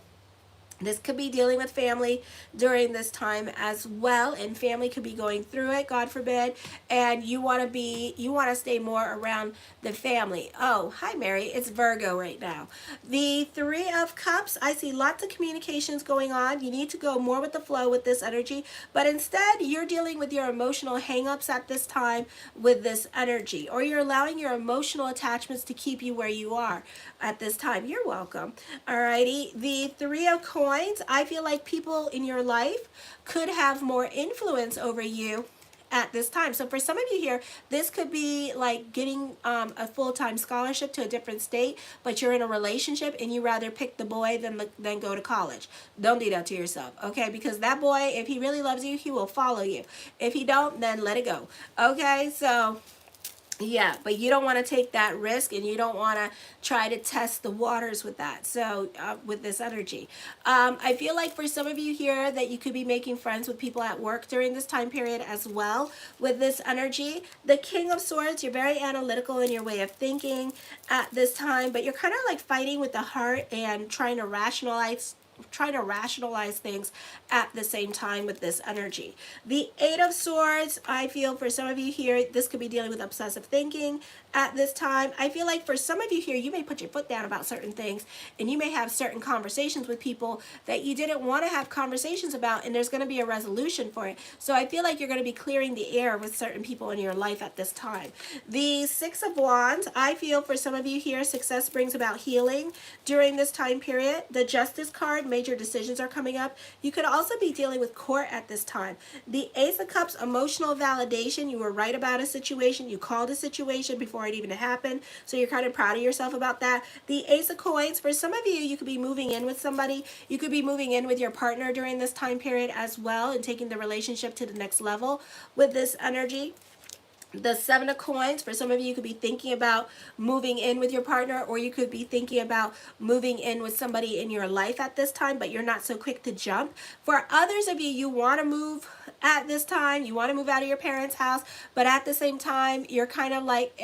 This could be dealing with family during this time as well, and family could be going through it, God forbid, and you want to stay more around the family. Oh, hi Mary, it's Virgo right now. The Three of Cups, I see lots of communications going on. You need to go more with the flow with this energy, but instead you're dealing with your emotional hang-ups at this time with this energy, or you're allowing your emotional attachments to keep you where you are at this time. You're welcome. Alrighty, the Three of Coins, I feel like people in your life could have more influence over you at this time. So for some of you here, this could be like getting a full-time scholarship to a different state, but you're in a relationship and you rather pick the boy than go to college. Don't do that to yourself, okay? Because that boy, if he really loves you, he will follow you. If he don't, then let it go, okay? So yeah, but you don't want to take that risk and you don't want to try to test the waters with that. So with this energy, I feel like for some of you here that you could be making friends with people at work during this time period as well with this energy. The King of Swords, you're very analytical in your way of thinking at this time, but you're kind of like fighting with the heart and trying to rationalize things at the same time with this energy. The Eight of Swords, I feel for some of you here, this could be dealing with obsessive thinking at this time. I feel like for some of you here, you may put your foot down about certain things and you may have certain conversations with people that you didn't want to have conversations about, and there's going to be a resolution for it. So I feel like you're going to be clearing the air with certain people in your life at this time. The Six of Wands, I feel for some of you here, success brings about healing during this time period. The Justice card, major decisions are coming up. You could also be dealing with court at this time. The Ace of Cups, emotional validation. You were right about a situation. You called a situation before it even happened. So you're kind of proud of yourself about that. The Ace of Coins, for some of you, you could be moving in with somebody. You could be moving in with your partner during this time period as well and taking the relationship to the next level with this energy. The Seven of Coins, for some of you, you could be thinking about moving in with your partner, or you could be thinking about moving in with somebody in your life at this time, but you're not so quick to jump. For others of you, you want to move at this time. You want to move out of your parents' house, but at the same time, you're kind of like,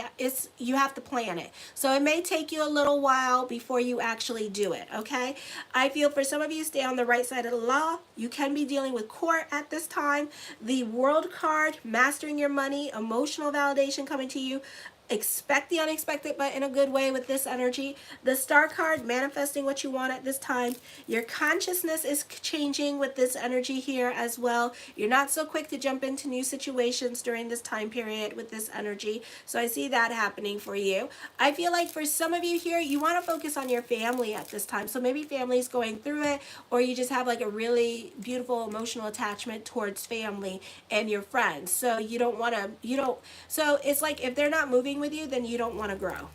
you have to plan it. So it may take you a little while before you actually do it, okay? I feel for some of you, stay on the right side of the law. You can be dealing with court at this time. The World card, mastering your money, emotional emotional validation coming to you. Expect the unexpected, but in a good way with this energy. The Star card, manifesting what you want at this time. Your consciousness is changing with this energy here as well. You're not so quick to jump into new situations during this time period with this energy. So I see that happening for you. I feel like for some of you here, you want to focus on your family at this time. So maybe family's going through it, or you just have like a really beautiful emotional attachment towards family and your friends. So you don't want to, so it's like if they're not moving with you, then you don't want to grow.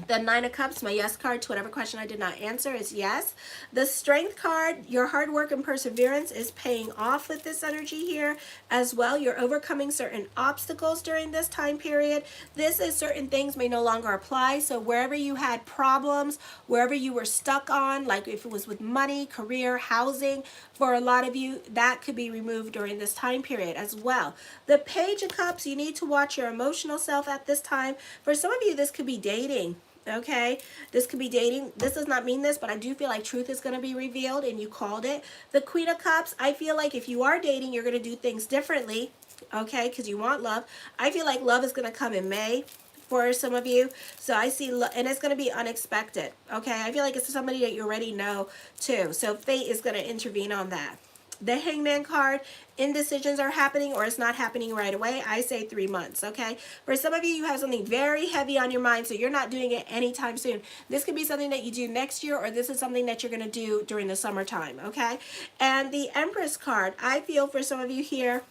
The Nine of Cups, my yes card to whatever question I did not answer is yes. The Strength card, your hard work and perseverance is paying off with this energy here as well. You're overcoming certain obstacles during this time period. This is certain things may no longer apply. So wherever you had problems, wherever you were stuck on, like if it was with money, career, housing, for a lot of you, that could be removed during this time period as well. The Page of Cups, you need to watch your emotional self at this time. For some of you, this could be dating. Okay, this could be dating. This does not mean this, but I do feel like truth is going to be revealed, and you called it. The Queen of Cups, I feel like if you are dating, you're going to do things differently, okay, because you want love. I feel like love is going to come in May for some of you. So I see, and it's going to be unexpected, okay? I feel like it's somebody that you already know too. So fate is going to intervene on that. The Hangman card, indecisions are happening or it's not happening right away. I say 3 months, okay? For some of you, you have something very heavy on your mind, so you're not doing it anytime soon. This could be something that you do next year, or this is something that you're going to do during the summertime, okay? And the Empress card, I feel for some of you here,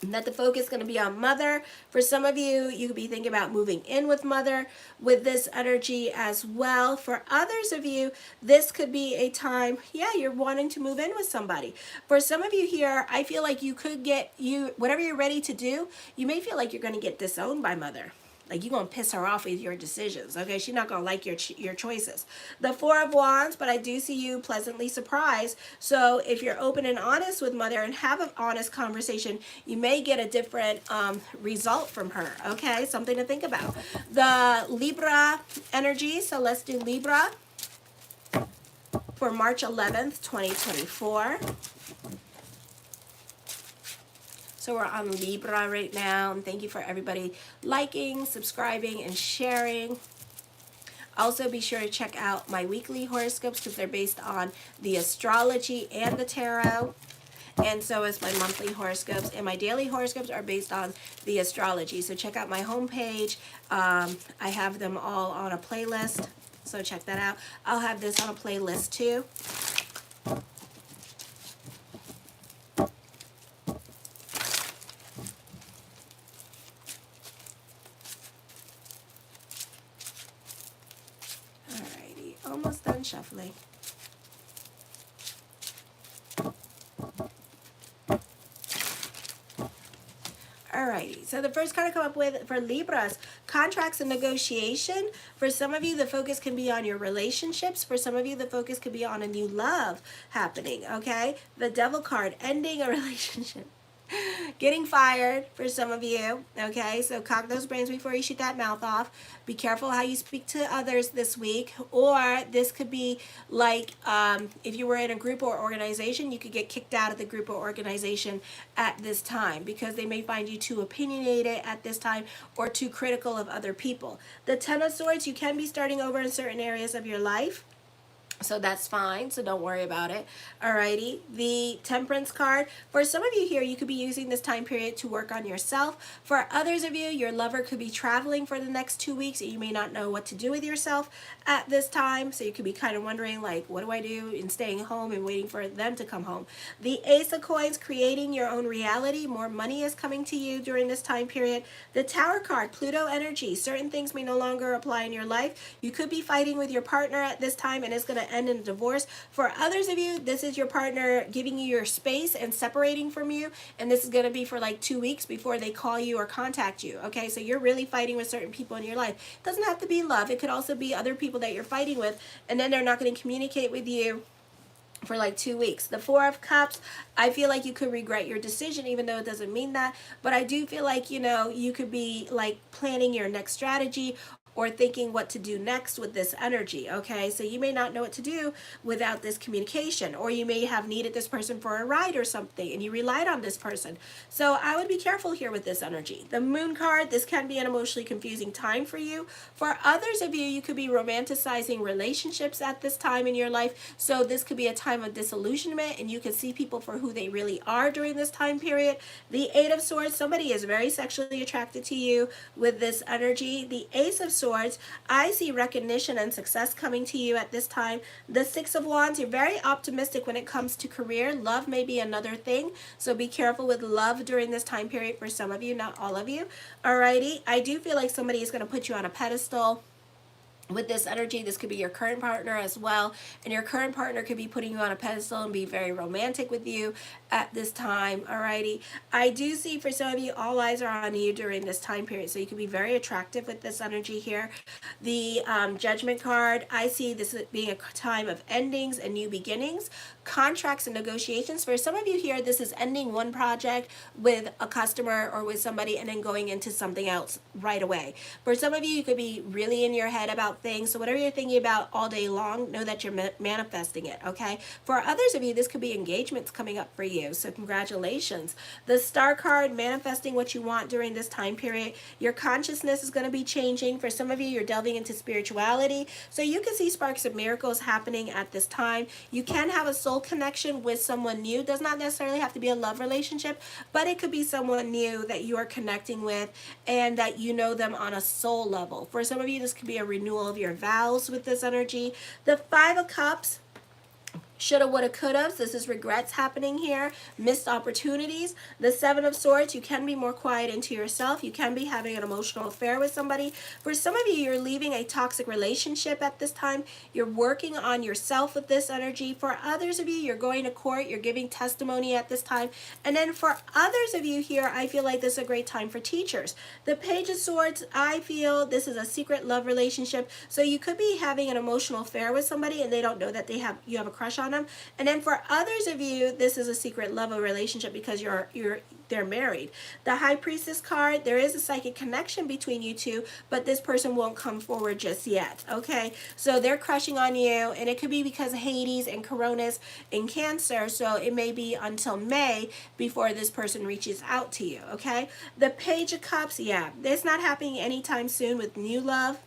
that the focus is going to be on mother. For some of you, you could be thinking about moving in with mother with this energy as well. For others of you, this could be a time, yeah, you're wanting to move in with somebody. For some of you here, I feel like you could get, whatever you're ready to do, you may feel like you're going to get disowned by mother. Like you're going to piss her off with your decisions, okay? She's not going to like your choices. The Four of Wands, but I do see you pleasantly surprised. So if you're open and honest with mother and have an honest conversation, you may get a different result from her, okay? Something to think about. The Libra energy, so let's do Libra for March 11th, 2024. So we're on Libra right now, and thank you for everybody liking, subscribing, and sharing. Also, be sure to check out my weekly horoscopes because they're based on the astrology and the tarot. And so is my monthly horoscopes, and my daily horoscopes are based on the astrology. So check out my homepage. I have them all on a playlist, so check that out. I'll have this on a playlist too. Almost done shuffling. Alrighty, so the first card I come up with for Libras, contracts and negotiation. For some of you, the focus can be on your relationships. For some of you, the focus could be on a new love happening, okay? The Devil card, ending a relationship. Getting fired for some of you, okay? So cock those brains before you shoot that mouth off. Be careful how you speak to others this week. Or this could be like if you were in a group or organization, you could get kicked out of the group or organization at this time because they may find you too opinionated at this time or too critical of other people. The Ten of Swords, you can be starting over in certain areas of your life. So that's fine, so don't worry about it. Alrighty, the Temperance card. For some of you here, you could be using this time period to work on yourself. For others of you, your lover could be traveling for the next 2 weeks and you may not know what to do with yourself at this time. So you could be kind of wondering, like, what do I do in staying home and waiting for them to come home? The Ace of Coins, creating your own reality. More money is coming to you during this time period. The Tower card, Pluto energy. Certain things may no longer apply in your life. You could be fighting with your partner at this time and it's going to end in a divorce. For others of you, this is your partner giving you your space and separating from you, and this is going to be for like 2 weeks before they call you or contact you, okay? So you're really fighting with certain people in your life. It doesn't have to be love. It could also be other people that you're fighting with, and then they're not going to communicate with you for like 2 weeks. The Four of Cups, I feel like you could regret your decision, even though it doesn't mean that, but I do feel like, you know, you could be like planning your next strategy or thinking what to do next with this energy, okay? So you may not know what to do without this communication, or you may have needed this person for a ride or something and you relied on this person. So I would be careful here with this energy. The Moon card, this can be an emotionally confusing time for you. For others of you, you could be romanticizing relationships at this time in your life. So this could be a time of disillusionment and you can see people for who they really are during this time period. The Eight of Swords, somebody is very sexually attracted to you with this energy. The Ace of Swords, I see recognition and success coming to you at this time. The Six of Wands, you're very optimistic when it comes to career. Love may be another thing, so be careful with love during this time period for some of you, not all of you. Alrighty, I do feel like somebody is going to put you on a pedestal with this energy. This could be your current partner as well, and your current partner could be putting you on a pedestal and be very romantic with you at this time. Alrighty, I do see for some of you, all eyes are on you during this time period, so you can be very attractive with this energy here. The Judgment card, I see this being a time of endings and new beginnings, contracts and negotiations. For some of you here, this is ending one project with a customer or with somebody and then going into something else right away. For some of you, you could be really in your head about things, so whatever you're thinking about all day long, know that you're manifesting it, okay? For others of you, this could be engagements coming up for you, so congratulations. The Star card, manifesting what you want during this time period. Your consciousness is going to be changing. For some of you, you're delving into spirituality, so you can see sparks of miracles happening at this time. You can have a soul connection with someone new. Does not necessarily have to be a love relationship, but it could be someone new that you are connecting with and that you know them on a soul level. For some of you, this could be a renewal of your vows with this energy. The Five of Cups, shoulda, woulda, coulda. This is regrets happening here, missed opportunities. The Seven of Swords, you can be more quiet into yourself. You can be having an emotional affair with somebody. For some of you, you're leaving a toxic relationship at this time. You're working on yourself with this energy. For others of you, you're going to court. You're giving testimony at this time. And then for others of you here, I feel like this is a great time for teachers. The Page of Swords, I feel this is a secret love relationship. So you could be having an emotional affair with somebody and they don't know that you have a crush on them. And then for others of you, this is a secret love relationship because they're married. The High Priestess card, there is a psychic connection between you two, but this person won't come forward just yet, okay? So they're crushing on you, and it could be because of Hades and Coronas and Cancer, so it may be until May before this person reaches out to you, okay? The Page of Cups, yeah, it's not happening anytime soon with new love.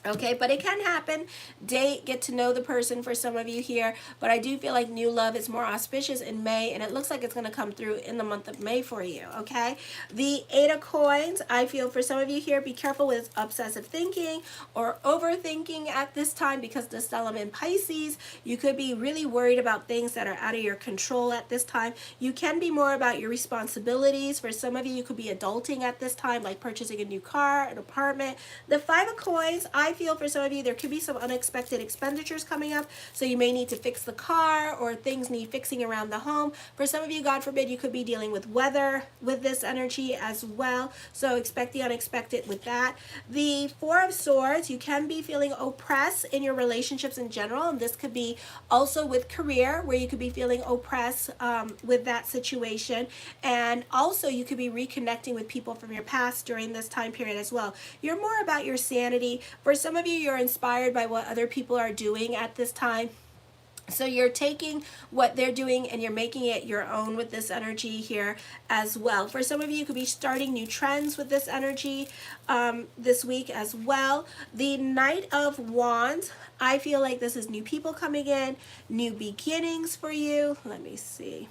Okay, but it can happen. Date, get to know the person for some of you here. But I do feel like new love is more auspicious in May, and it looks like it's going to come through in the month of May for you, okay? The Eight of Coins, I feel for some of you here, be careful with obsessive thinking or overthinking at this time because the stellium in Pisces, you could be really worried about things that are out of your control at this time. You can be more about your responsibilities. For some of you, you could be adulting at this time, like purchasing a new car, an apartment. The Five of Coins, I feel for some of you, there could be some unexpected expenditures coming up, so you may need to fix the car or things need fixing around the home. For some of you, God forbid, you could be dealing with weather with this energy as well, so expect the unexpected with that. The Four of Swords, you can be feeling oppressed in your relationships in general, and this could be also with career, where you could be feeling oppressed with that situation, and also you could be reconnecting with people from your past during this time period as well. You're more about your sanity. For some of you, you're inspired by what other people are doing at this time. So you're taking what they're doing and you're making it your own with this energy here as well. For some of you, you could be starting new trends with this energy this week as well. The Knight of Wands, I feel like this is new people coming in, new beginnings for you. Let me see.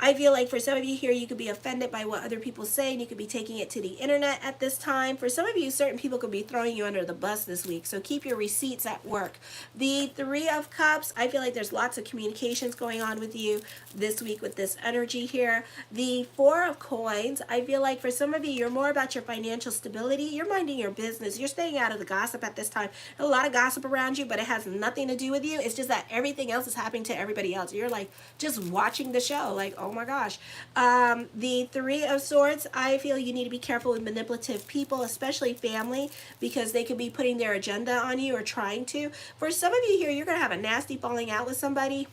I feel like for some of you here, you could be offended by what other people say, and you could be taking it to the internet at this time. For some of you, certain people could be throwing you under the bus this week, so keep your receipts at work. The Three of Cups, I feel like there's lots of communications going on with you this week with this energy here. The Four of Coins, I feel like for some of you, you're more about your financial stability. You're minding your business. You're staying out of the gossip at this time. There's a lot of gossip around you, but it has nothing to do with you. It's just that everything else is happening to everybody else. You're like just watching the show, like, oh my gosh. The Three of Swords, I feel you need to be careful with manipulative people, especially family, because they could be putting their agenda on you or trying to. For some of you here, you're going to have a nasty falling out with somebody.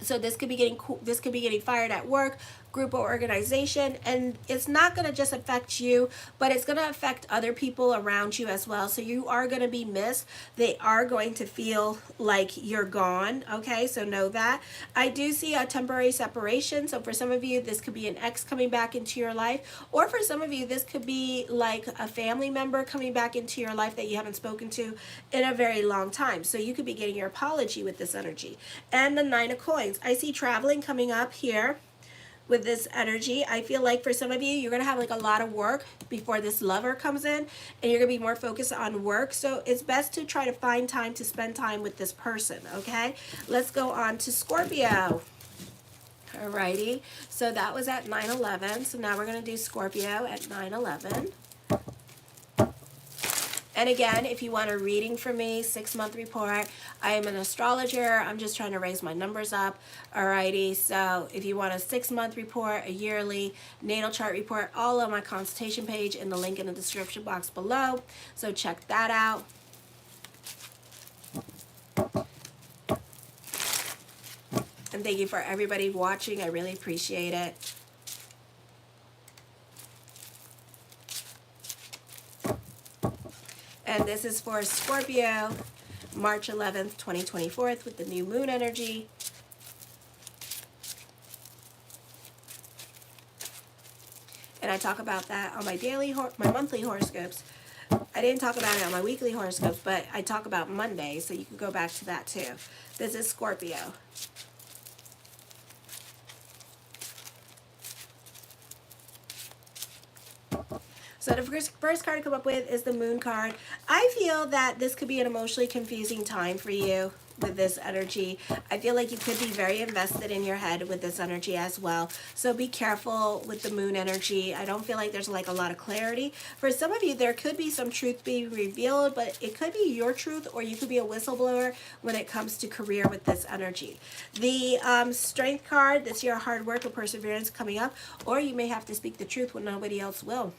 So this could be getting fired at work, group or organization, and it's not going to just affect you, but it's going to affect other people around you as well. So you are going to be missed. They are going to feel like you're gone. Okay, so know that. I do see a temporary separation. So for some of you, this could be an ex coming back into your life, or for some of you, this could be like a family member coming back into your life that you haven't spoken to in a very long time. So you could be getting your apology with this energy. And the Nine of Coins. I see traveling coming up here with this energy. I feel like for some of you, you're going to have like a lot of work before this lover comes in, and you're going to be more focused on work. So it's best to try to find time to spend time with this person, okay? Let's go on to Scorpio. Alrighty, so that was at 9/11. So now we're going to do Scorpio at 9/11. And again, if you want a reading from me, 6-month report, I am an astrologer. I'm just trying to raise my numbers up. Alrighty, so if you want a 6-month report, a yearly natal chart report, all on my consultation page in the link in the description box below. So check that out. And thank you for everybody watching. I really appreciate it. And this is for Scorpio, March 11th, 2024, with the new moon energy. And I talk about that on my my monthly horoscopes. I didn't talk about it on my weekly horoscopes, but I talk about Monday, so you can go back to that too. This is Scorpio. So the first card to come up with is the Moon card. I feel that this could be an emotionally confusing time for you with this energy. I feel like you could be very invested in your head with this energy as well. So be careful with the Moon energy. I don't feel like there's like a lot of clarity. For some of you, there could be some truth being revealed, but it could be your truth, or you could be a whistleblower when it comes to career with this energy. The Strength card, that's your hard work or perseverance coming up, or you may have to speak the truth when nobody else will.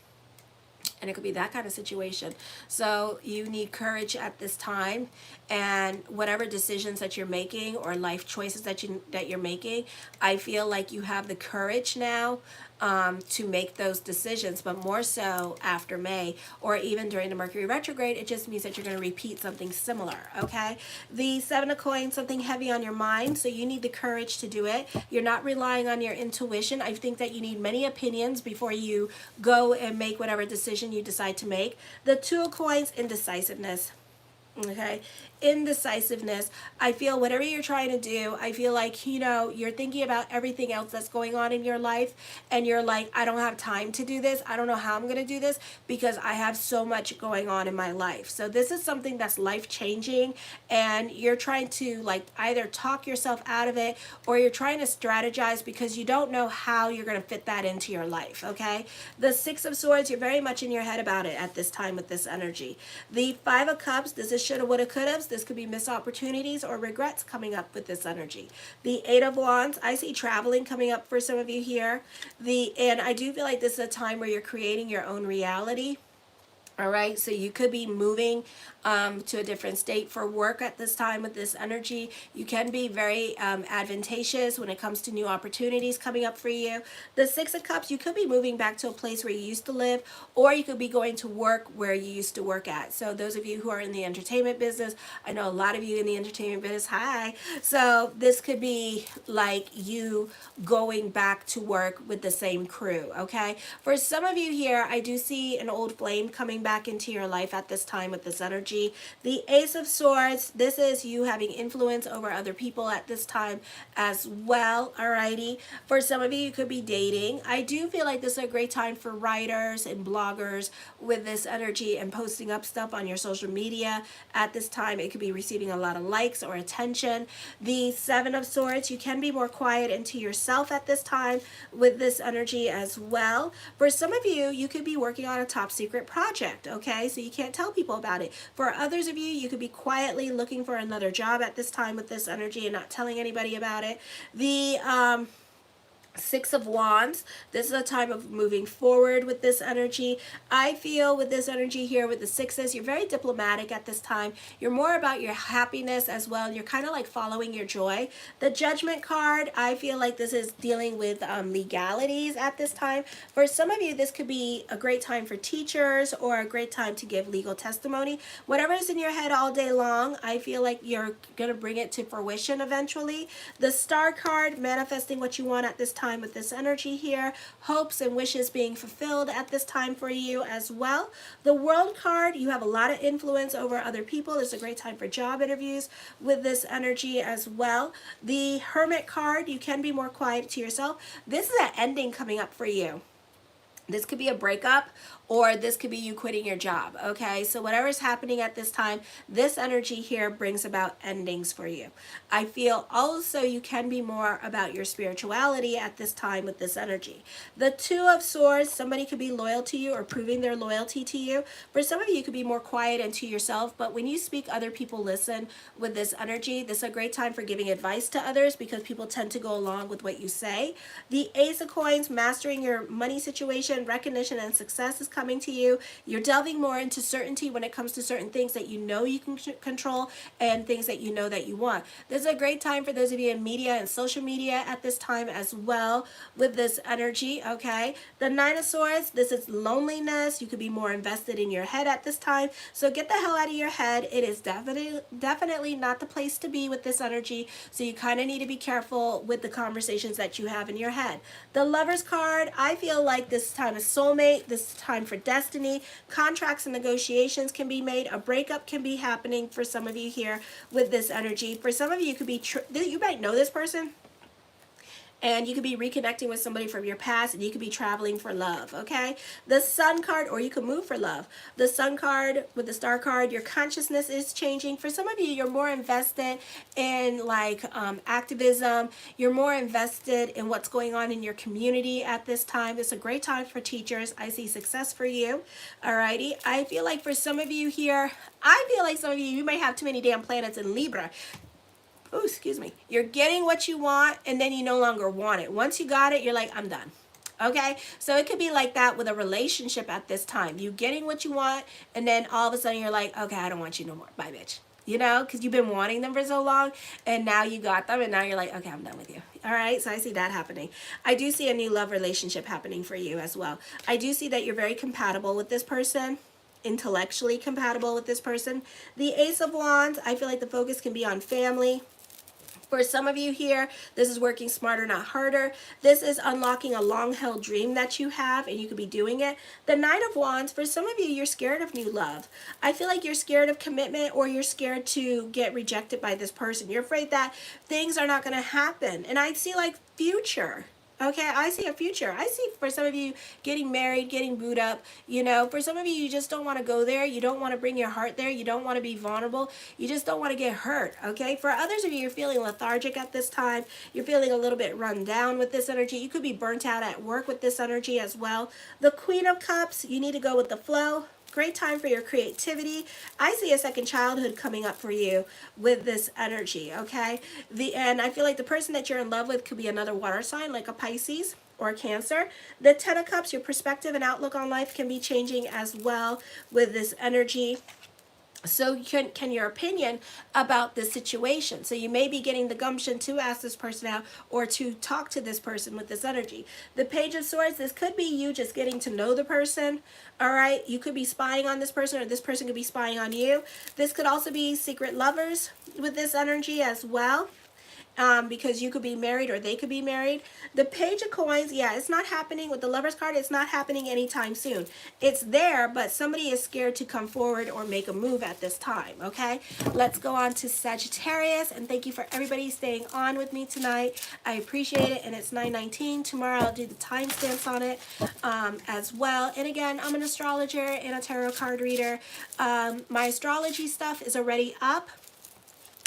And it could be that kind of situation. So you need courage at this time, and whatever decisions that you're making or life choices that you're making, I feel like you have the courage now to make those decisions, but more so after May, or even during the Mercury retrograde. It just means that you're going to repeat something similar, okay? The Seven of Coins, something heavy on your mind, so you need the courage to do it. You're not relying on your intuition. I think that you need many opinions before you go and make whatever decision you decide to make. The Two of Coins, indecisiveness. Okay, indecisiveness. I feel whatever you're trying to do, I feel like, you know, you're thinking about everything else that's going on in your life, and you're like, I don't have time to do this. I don't know how I'm going to do this because I have so much going on in my life. So this is something that's life-changing, and you're trying to like either talk yourself out of it, or you're trying to strategize because you don't know how you're going to fit that into your life, okay? The Six of Swords, you're very much in your head about it at this time with this energy. The Five of Cups, this is shoulda, woulda, coulda. This could be missed opportunities or regrets coming up with this energy. The Eight of Wands, I see traveling coming up for some of you here. And I do feel like this is a time where you're creating your own reality. All right, so you could be moving to a different state for work at this time with this energy. You can be very advantageous when it comes to new opportunities coming up for you. The Six of Cups, you could be moving back to a place where you used to live, or you could be going to work where you used to work at. So those of you who are in the entertainment business, I know a lot of you in the entertainment business, hi. So this could be like you going back to work with the same crew, okay? For some of you here, I do see an old flame coming back into your life at this time with this energy. The Ace of Swords, this is you having influence over other people at this time as well, alrighty. For some of you, you could be dating. I do feel like this is a great time for writers and bloggers with this energy and posting up stuff on your social media at this time. It could be receiving a lot of likes or attention. The Seven of Swords, you can be more quiet into yourself at this time with this energy as well. For some of you, you could be working on a top secret project, okay? So you can't tell people about it. For others of you, you could be quietly looking for another job at this time with this energy and not telling anybody about it. The Six of Wands. This is a time of moving forward with this energy. I feel with this energy here with the sixes, you're very diplomatic at this time. You're more about your happiness as well. You're kind of like following your joy. The Judgment card, I feel like this is dealing with legalities at this time. For some of you, this could be a great time for teachers or a great time to give legal testimony. Whatever is in your head all day long, I feel like you're going to bring it to fruition eventually. The Star card, manifesting what you want at this time with this energy here. Hopes and wishes being fulfilled at this time for you as well. The World card, you have a lot of influence over other people. It's a great time for job interviews with this energy as well. The Hermit card, you can be more quiet to yourself. This is an ending coming up for you. This could be a breakup, or this could be you quitting your job, okay? So whatever's happening at this time, this energy here brings about endings for you. I feel also you can be more about your spirituality at this time with this energy. The Two of Swords, somebody could be loyal to you or proving their loyalty to you. For some of you, you could be more quiet and to yourself, but when you speak, other people listen with this energy. This is a great time for giving advice to others because people tend to go along with what you say. The Ace of Coins, mastering your money situation, recognition and success is coming to you. You're delving more into certainty when it comes to certain things that you know you can control and things that you know that you want. This is a great time for those of you in media and social media at this time as well with this energy, okay? The Nine of Swords, this is loneliness. You could be more invested in your head at this time. So get the hell out of your head. It is definitely not the place to be with this energy. So you kind of need to be careful with the conversations that you have in your head. The Lovers card, I feel like this time is soulmate. This is time for destiny. Contracts and negotiations can be made. A breakup can be happening for some of you here with this energy. For some of you, you might know this person, and you could be reconnecting with somebody from your past, and you could be traveling for love, okay? The Sun card, or you could move for love. The Sun card with the Star card, your consciousness is changing. For some of you, you're more invested in like activism. You're more invested in what's going on in your community at this time. It's a great time for teachers. I see success for you, alrighty? I feel like for some of you here, you might have too many damn planets in Libra. Oh, excuse me. You're getting what you want, and then you no longer want it. Once you got it, you're like, I'm done. Okay? So it could be like that with a relationship at this time. You getting what you want, and then all of a sudden you're like, okay, I don't want you no more. Bye, bitch. You know, because you've been wanting them for so long, and now you got them, and now you're like, okay, I'm done with you. All right? So I see that happening. I do see a new love relationship happening for you as well. I do see that you're very compatible with this person, intellectually compatible with this person. The Ace of Wands, I feel like the focus can be on family. For some of you here, this is working smarter, not harder. This is unlocking a long-held dream that you have, and you could be doing it. The Nine of Wands, for some of you, you're scared of new love. I feel like you're scared of commitment, or you're scared to get rejected by this person. You're afraid that things are not going to happen. And I see like future. Okay, I see a future. I see for some of you getting married, getting booed up. You know, for some of you, you just don't want to go there. You don't want to bring your heart there. You don't want to be vulnerable. You just don't want to get hurt. Okay, for others of you, you're feeling lethargic at this time. You're feeling a little bit run down with this energy. You could be burnt out at work with this energy as well. The Queen of Cups, you need to go with the flow. Great time for your creativity. I see a second childhood coming up for you with this energy, okay? And I feel like the person that you're in love with could be another water sign, like a Pisces or a Cancer. The Ten of Cups, your perspective and outlook on life can be changing as well with this energy. So can your opinion about this situation. So you may be getting the gumption to ask this person out or to talk to this person with this energy. The Page of Swords, this could be you just getting to know the person. All right, you could be spying on this person, or this person could be spying on you. This could also be secret lovers with this energy as well. Because you could be married or they could be married. The Page of Coins, yeah, it's not happening with the Lovers card. It's not happening anytime soon. It's there, but somebody is scared to come forward or make a move at this time, okay? Let's go on to Sagittarius, and thank you for everybody staying on with me tonight. I appreciate it, and it's 9:19. Tomorrow I'll do the timestamps on it as well. And again, I'm an astrologer and a tarot card reader. My astrology stuff is already up.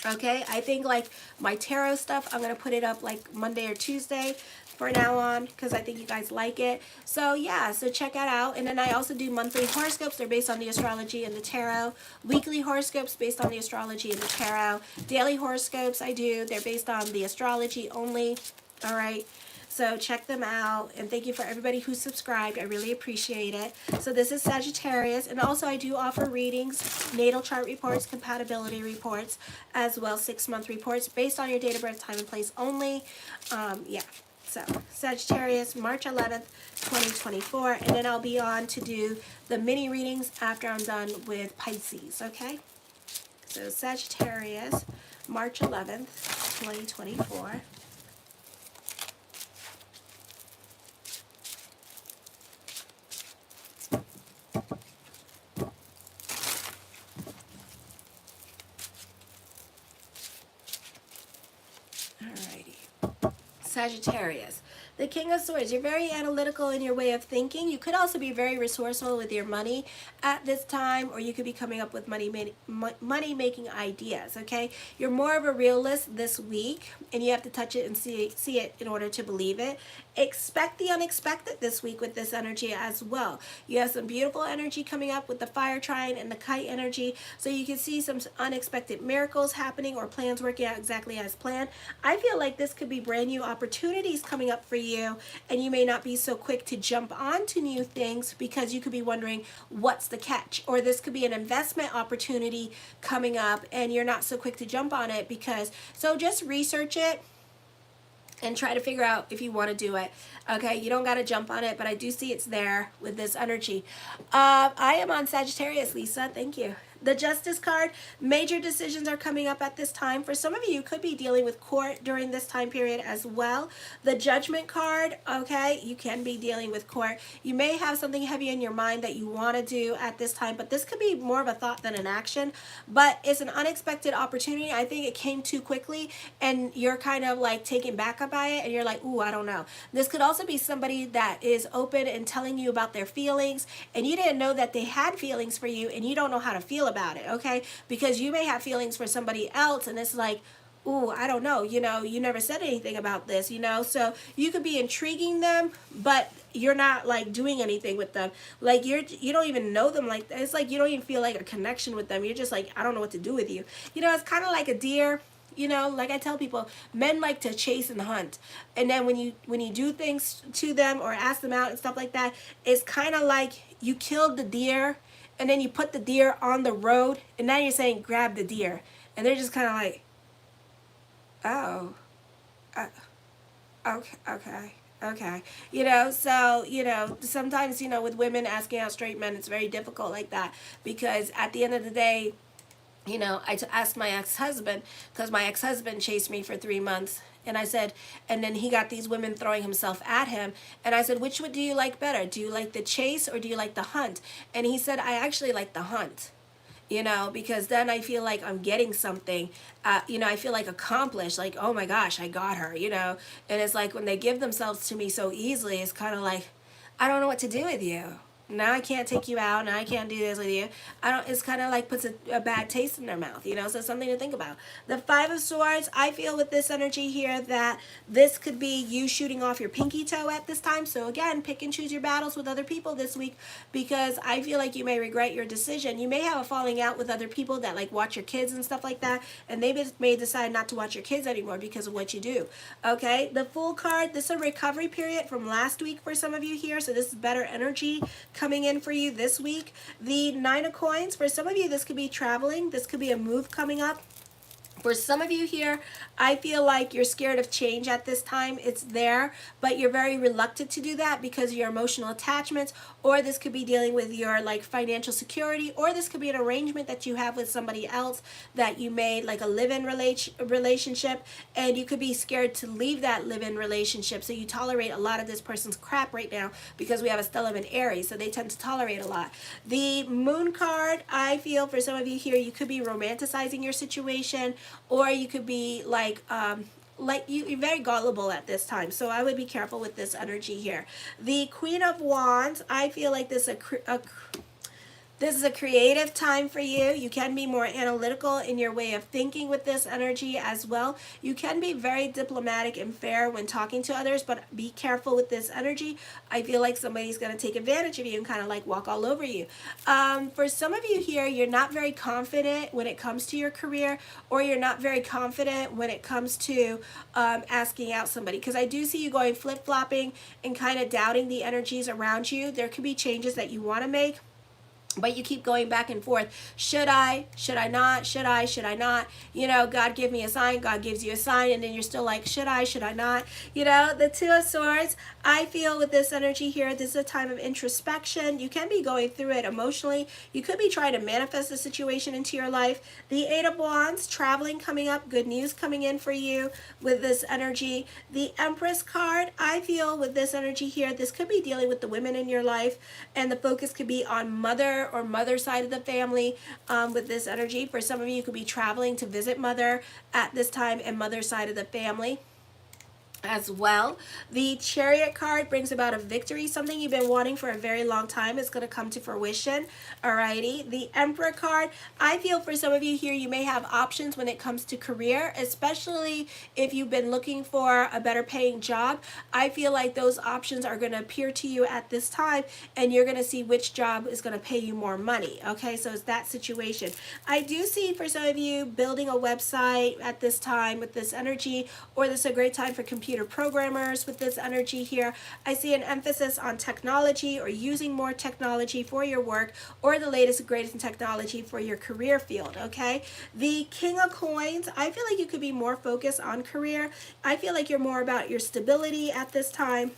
Okay, I think like my tarot stuff, I'm going to put it up like Monday or Tuesday for now on because I think you guys like it. So yeah, so check that out. And then I also do monthly horoscopes. They're based on the astrology and the tarot. Weekly horoscopes based on the astrology and the tarot. Daily horoscopes I do. They're based on the astrology only. All right. So check them out, and thank you for everybody who subscribed. I really appreciate it. So this is Sagittarius, and also I do offer readings, natal chart reports, compatibility reports, as well 6-month reports based on your date of birth, time, and place only. Yeah. So Sagittarius, March 11th, 2024, and then I'll be on to do the mini readings after I'm done with Pisces, okay? So Sagittarius, March 11th, 2024. Alrighty. Sagittarius. The King of Swords, you're very analytical in your way of thinking. You could also be very resourceful with your money at this time, or you could be coming up with money-making ideas, okay? You're more of a realist this week, and you have to touch it and see it in order to believe it. Expect the unexpected this week with this energy as well. You have some beautiful energy coming up with the fire trine and the kite energy, so you can see some unexpected miracles happening or plans working out exactly as planned. I feel like this could be brand new opportunities coming up for you, and you may not be so quick to jump onto new things because you could be wondering what's the catch, or this could be an investment opportunity coming up and you're not so quick to jump on it because, so just research it and try to figure out if you want to do it. Okay, you don't got to jump on it, but I do see it's there with this energy. I am on Sagittarius, Lisa. Thank you. The Justice card, major decisions are coming up at this time. For some of you, you could be dealing with court during this time period as well. The Judgment card, okay, you can be dealing with court. You may have something heavy in your mind that you want to do at this time, but this could be more of a thought than an action. But it's an unexpected opportunity. I think it came too quickly, and you're kind of like taken back by it, and you're like, ooh, I don't know. This could also be somebody that is open and telling you about their feelings, and you didn't know that they had feelings for you, and you don't know how to feel about it, okay? Because you may have feelings for somebody else, and it's like, ooh, I don't know, you know, you never said anything about this, you know? So you could be intriguing them, but you're not like doing anything with them. Like you don't even know them. Like it's like you don't even feel like a connection with them. You're just like, I don't know what to do with you. You know, it's kind of like a deer. You know, like I tell people, men like to chase and hunt. And then when you do things to them or ask them out and stuff like that, it's kind of like you killed the deer and then you put the deer on the road and now you're saying grab the deer. And they're just kind of like, oh, okay. You know, so, you know, sometimes, you know, with women asking out straight men, it's very difficult like that because at the end of the day, you know, I asked my ex-husband, because my ex-husband chased me for 3 months, and I said, and then he got these women throwing himself at him, and I said, which one do you like better? Do you like the chase or do you like the hunt? And he said, I actually like the hunt, you know, because then I feel like I'm getting something, you know, I feel like accomplished, like, oh my gosh, I got her, you know, and it's like when they give themselves to me so easily, it's kind of like, I don't know what to do with you. Now I can't take you out. Now I can't do this with you. It's kind of like puts a bad taste in their mouth, you know, so something to think about. The Five of Swords, I feel with this energy here that this could be you shooting off your pinky toe at this time. So again, pick and choose your battles with other people this week because I feel like you may regret your decision. You may have a falling out with other people that like watch your kids and stuff like that, and they may decide not to watch your kids anymore because of what you do. Okay, the Fool card, this is a recovery period from last week for some of you here, so this is better energy coming in for you this week. The Nine of Coins, for some of you, this could be traveling. This could be a move coming up. For some of you here, I feel like you're scared of change at this time. It's there, but you're very reluctant to do that because of your emotional attachments, or this could be dealing with your like financial security, or this could be an arrangement that you have with somebody else that you made, like a live-in relationship, and you could be scared to leave that live-in relationship, so you tolerate a lot of this person's crap right now because we have a stellium in Aries, so they tend to tolerate a lot. The Moon card, I feel for some of you here, you could be romanticizing your situation, or you could be like you're very gullible at this time, so I would be careful with this energy here. The Queen of Wands, I feel like this This is a creative time for you. You can be more analytical in your way of thinking with this energy as well. You can be very diplomatic and fair when talking to others, but be careful with this energy. I feel like somebody's going to take advantage of you and kind of like walk all over you. For some of you here, you're not very confident when it comes to your career, or you're not very confident when it comes to asking out somebody, because I do see you going flip-flopping and kind of doubting the energies around you. There could be changes that you want to make, but you keep going back and forth. Should I? Should I not? Should I? Should I not? You know, God give me a sign. God gives you a sign. And then you're still like, should I? Should I not? You know, the Two of Swords, I feel with this energy here, this is a time of introspection. You can be going through it emotionally. You could be trying to manifest a situation into your life. The Eight of Wands, traveling coming up, good news coming in for you with this energy. The Empress card, I feel with this energy here, this could be dealing with the women in your life, and the focus could be on mother or mother side of the family with this energy. For some of you, you could be traveling to visit mother at this time and mother side of the family as well. The Chariot card brings about a victory. Something you've been wanting for a very long time is going to come to fruition. Alrighty. The Emperor card, I feel for some of you here, you may have options when it comes to career, especially if you've been looking for a better paying job. I feel like those options are going to appear to you at this time, and you're going to see which job is going to pay you more money. Okay, so it's that situation. I do see for some of you building a website at this time with this energy, or this is a great time for computer programmers with this energy here. I see an emphasis on technology, or using more technology for your work, or the latest and greatest in technology for your career field. Okay, the King of Coins, I feel like you could be more focused on career. I feel like you're more about your stability at this time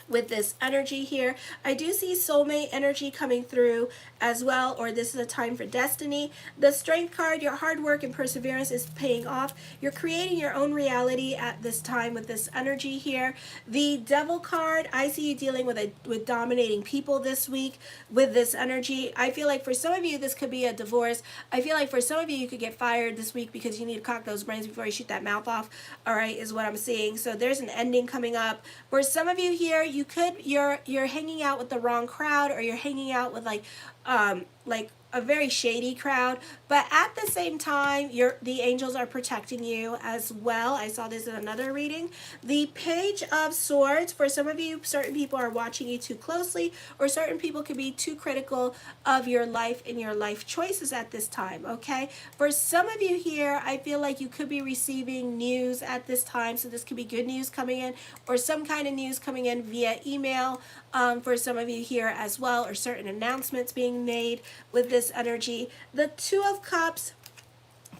with this energy here. I do see soulmate energy coming through as well, or this is a time for destiny. The Strength card, your hard work and perseverance is paying off. You're creating your own reality at this time with this energy here. The Devil card, I see you dealing with dominating people this week with this energy. I feel like for some of you, this could be a divorce. I feel like for some of you, you could get fired this week because you need to cock those brains before you shoot that mouth off. All right, is what I'm seeing. So there's an ending coming up. For some of you here, you're hanging out with the wrong crowd, or you're hanging out with like a very shady crowd, but at the same time, the angels are protecting you as well. I saw this in another reading. The Page of Swords, for some of you, certain people are watching you too closely, or certain people could be too critical of your life and your life choices at this time, okay? For some of you here, I feel like you could be receiving news at this time, so this could be good news coming in, or some kind of news coming in via email for some of you here as well, or certain announcements being made with this energy. The Two of Cups,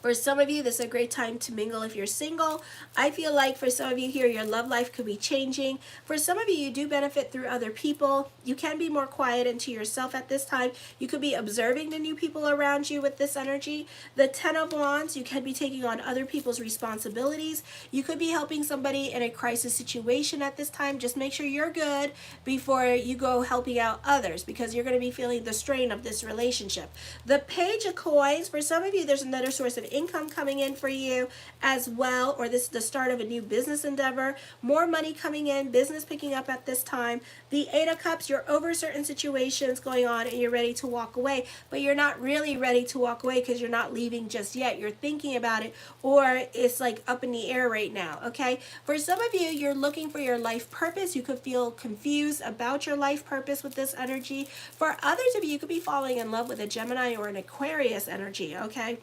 for some of you, this is a great time to mingle if you're single. I feel like for some of you here, your love life could be changing. For some of you, you do benefit through other people. You can be more quiet into yourself at this time. You could be observing the new people around you with this energy. The Ten of Wands, you can be taking on other people's responsibilities. You could be helping somebody in a crisis situation at this time. Just make sure you're good before you go helping out others, because you're going to be feeling the strain of this relationship. The Page of Coins, for some of you, there's another source of income coming in for you as well, or this is the start of a new business endeavor. More money coming in, business picking up at this time. The Eight of Cups, you're over certain situations going on and you're ready to walk away, but you're not really ready to walk away because you're not leaving just yet. You're thinking about it, or it's like up in the air right now, okay? For some of you, you're looking for your life purpose. You could feel confused about your life purpose with this energy. For others of you, you could be falling in love with a Gemini or an Aquarius energy, okay?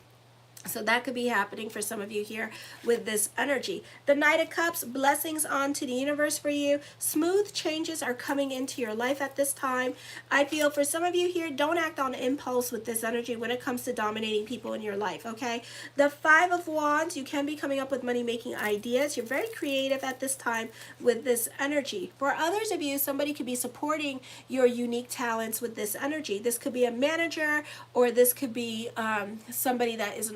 So that could be happening for some of you here with this energy. The Knight of Cups, blessings onto the universe for you. Smooth changes are coming into your life at this time. I feel for some of you here, don't act on impulse with this energy when it comes to dominating people in your life, okay? The Five of Wands, you can be coming up with money-making ideas. You're very creative at this time with this energy. For others of you, somebody could be supporting your unique talents with this energy. This could be a manager, or this could be somebody that is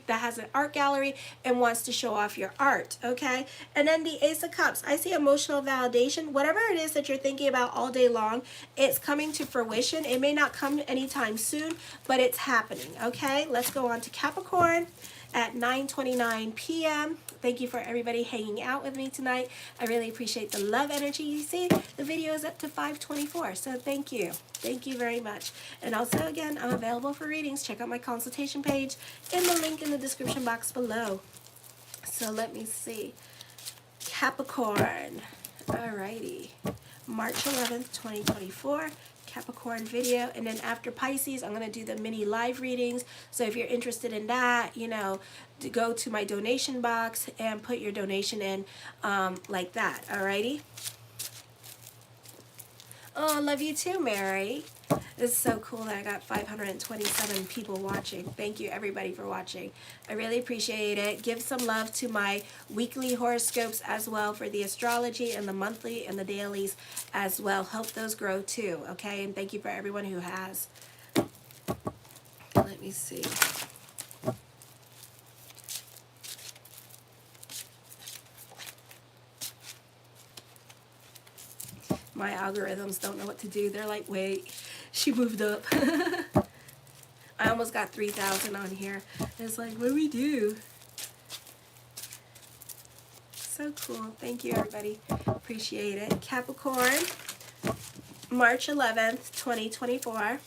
has an art gallery and wants to show off your art, okay? And then the Ace of Cups, I see emotional validation. Whatever it is that you're thinking about all day long, it's coming to fruition. It may not come anytime soon, but it's happening, okay? Let's go on to Capricorn at 9:29 p.m. thank you for everybody hanging out with me tonight. I really appreciate the love energy. You see, the video is up to 524, so thank you. Thank you very much. And also, again, I'm available for readings. Check out my consultation page in the link in the description box below. So let me see. Capricorn. Alrighty. March 11th, 2024. Capricorn video. And then after Pisces, I'm going to do the mini live readings. So if you're interested in that, you know, to go to my donation box and put your donation in like that. Alrighty. Oh, love you too, Mary. It's so cool that I got 527 people watching. Thank you, everybody, for watching. I really appreciate it. Give some love to my weekly horoscopes as well for the astrology, and the monthly and the dailies as well. Help those grow too, okay? And thank you for everyone who has. Let me see. My algorithms don't know what to do. They're like, wait, she moved up. I almost got 3,000 on here. It's like, what do we do? So cool. Thank you, everybody. Appreciate it. Capricorn, March 11th, 2024.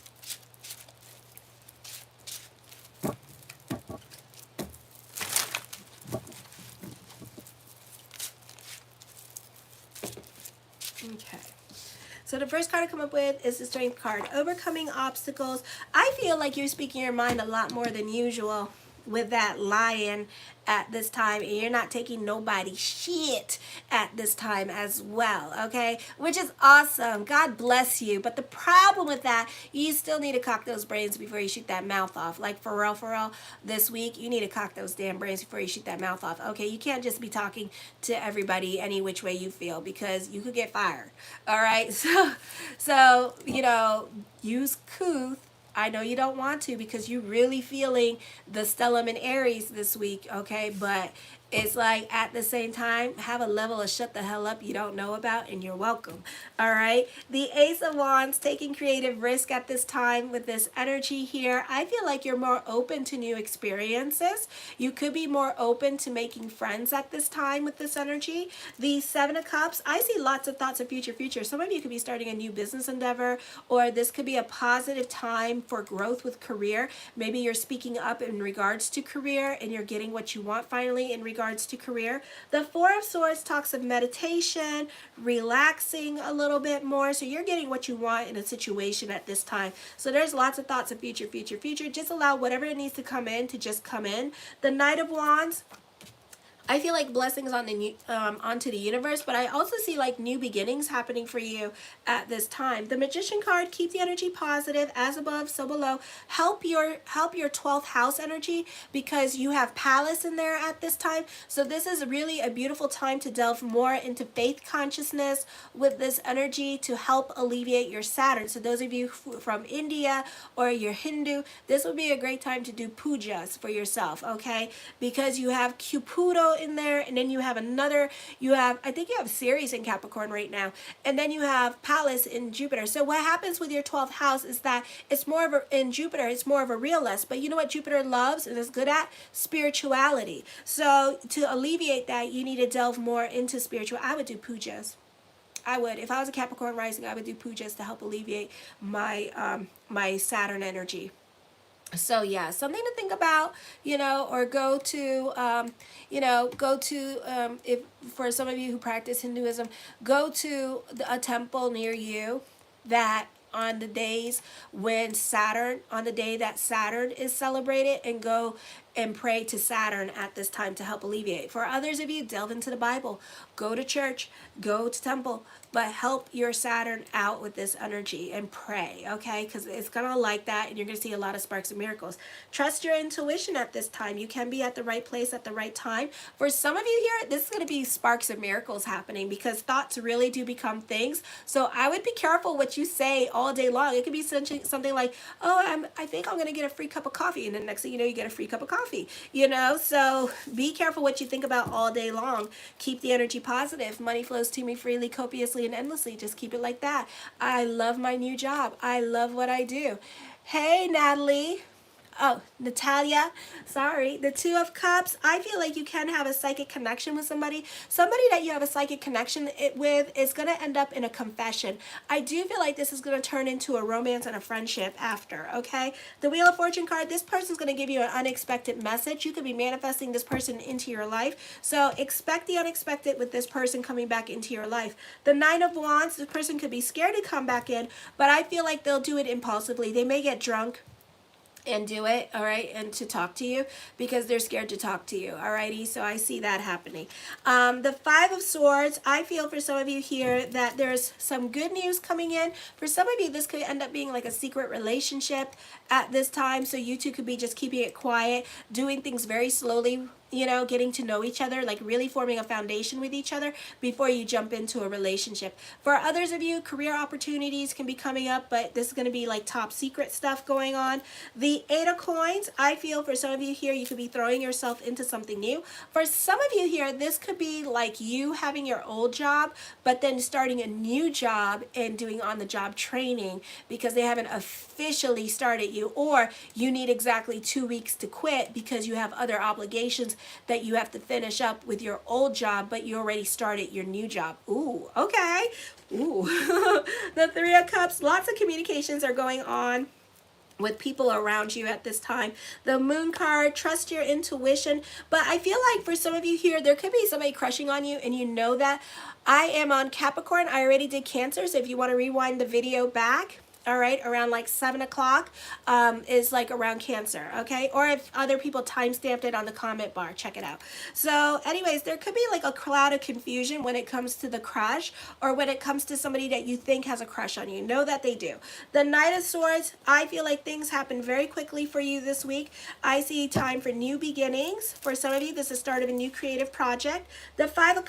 Okay. So the first card I come up with is the Strength card. Overcoming obstacles. I feel like you're speaking your mind a lot more than usual with that Lion at this time, and you're not taking nobody's shit at this time as well, okay? Which is awesome. God bless you. But the problem with that, you still need to cock those brains before you shoot that mouth off. Like for real, this week, you need to cock those damn brains before you shoot that mouth off, okay? You can't just be talking to everybody any which way you feel, because you could get fired, all right? So you know, use couth. I know you don't want to, because you're really feeling the stellium in Aries this week, okay? But it's like, at the same time, have a level of shut the hell up you don't know about, and you're welcome, all right? The Ace of Wands, taking creative risk at this time with this energy here. I feel like you're more open to new experiences. You could be more open to making friends at this time with this energy. The Seven of Cups, I see lots of thoughts of future. Some of you could be starting a new business endeavor, or this could be a positive time for growth with career. Maybe you're speaking up in regards to career, and you're getting what you want finally in regards to career. The Four of Swords talks of meditation, relaxing a little bit more. So you're getting what you want in a situation at this time. So there's lots of thoughts of future. Just allow whatever it needs to come in to just come in. The Knight of Wands, I feel like blessings on the onto the universe, but I also see like new beginnings happening for you at this time. The Magician card, keep the energy positive, as above, so below. Help your 12th house energy, because you have Palace in there at this time. So this is really a beautiful time to delve more into faith consciousness with this energy to help alleviate your Saturn. So those of you from India or you're Hindu, this would be a great time to do pujas for yourself, okay? Because you have Cupido in there, and then you have another, I think you have Ceres in Capricorn right now, and then you have Palace in Jupiter. So what happens with your 12th house is that it's more of in Jupiter, it's more of a realist, but you know what Jupiter loves and is good at? Spirituality. So to alleviate that, you need to delve more into spiritual. I would do pujas. I would. If I was a Capricorn rising, I would do pujas to help alleviate my my Saturn energy. So yeah, something to think about, you know, or go to, if for some of you who practice Hinduism, go to a temple near you that on the days when Saturn, on the day that Saturn is celebrated, and go and pray to Saturn at this time to help alleviate. For others of you, delve into the Bible, go to church, go to temple, but help your Saturn out with this energy and pray, okay? Because it's going to like that, and you're going to see a lot of sparks and miracles. Trust your intuition at this time. You can be at the right place at the right time. For some of you here, this is going to be sparks and miracles happening, because thoughts really do become things. So I would be careful what you say all day long. It could be something like, oh, I think I'm going to get a free cup of coffee, and then next thing you know, you get a free cup of coffee, you know? So be careful what you think about all day long. Keep the energy positive. Money flows to me freely, copiously, and endlessly. Just keep it like that. I love my new job. I love what I do. Hey, Natalie. Oh, Natalia, sorry. The Two of Cups. I feel like you can have a psychic connection with somebody. Somebody that you have a psychic connection with is going to end up in a confession. I do feel like this is going to turn into a romance and a friendship after, okay? The Wheel of Fortune card, this person's going to give you an unexpected message. You could be manifesting this person into your life. So expect the unexpected with this person coming back into your life. The Nine of Wands, this person could be scared to come back in, but I feel like they'll do it impulsively. They may get drunk and do it, all right, and to talk to you because they're scared to talk to you, alrighty? So I see that happening. The Five of Swords, I feel for some of you here that there's some good news coming in. For some of you, this could end up being like a secret relationship at this time, so you two could be just keeping it quiet, doing things very slowly, you know, getting to know each other, like really forming a foundation with each other before you jump into a relationship. For others of you, career opportunities can be coming up, but this is going to be like top secret stuff going on. The Eight of Coins, I feel for some of you here, you could be throwing yourself into something new. For some of you here, this could be like you having your old job, but then starting a new job and doing on-the-job training because they haven't officially started you, or you need exactly 2 weeks to quit because you have other obligations that you have to finish up with your old job, but you already started your new job. Ooh, okay. Ooh. The Three of Cups, lots of communications are going on with people around you at this time. The Moon card, trust your intuition. But I feel like for some of you here, there could be somebody crushing on you and you know that. I am on Capricorn. I already did Cancer, so if you want to rewind the video back, all right, around like 7 o'clock is like around Cancer, okay? Or if other people time-stamped it on the comment bar, check it out. So anyways, there could be like a cloud of confusion when it comes to the crush or when it comes to somebody that you think has a crush on you. Know that they do. The Knight of Swords, I feel like things happen very quickly for you this week. I see time for new beginnings. For some of you, this is the start of a new creative project. The Five of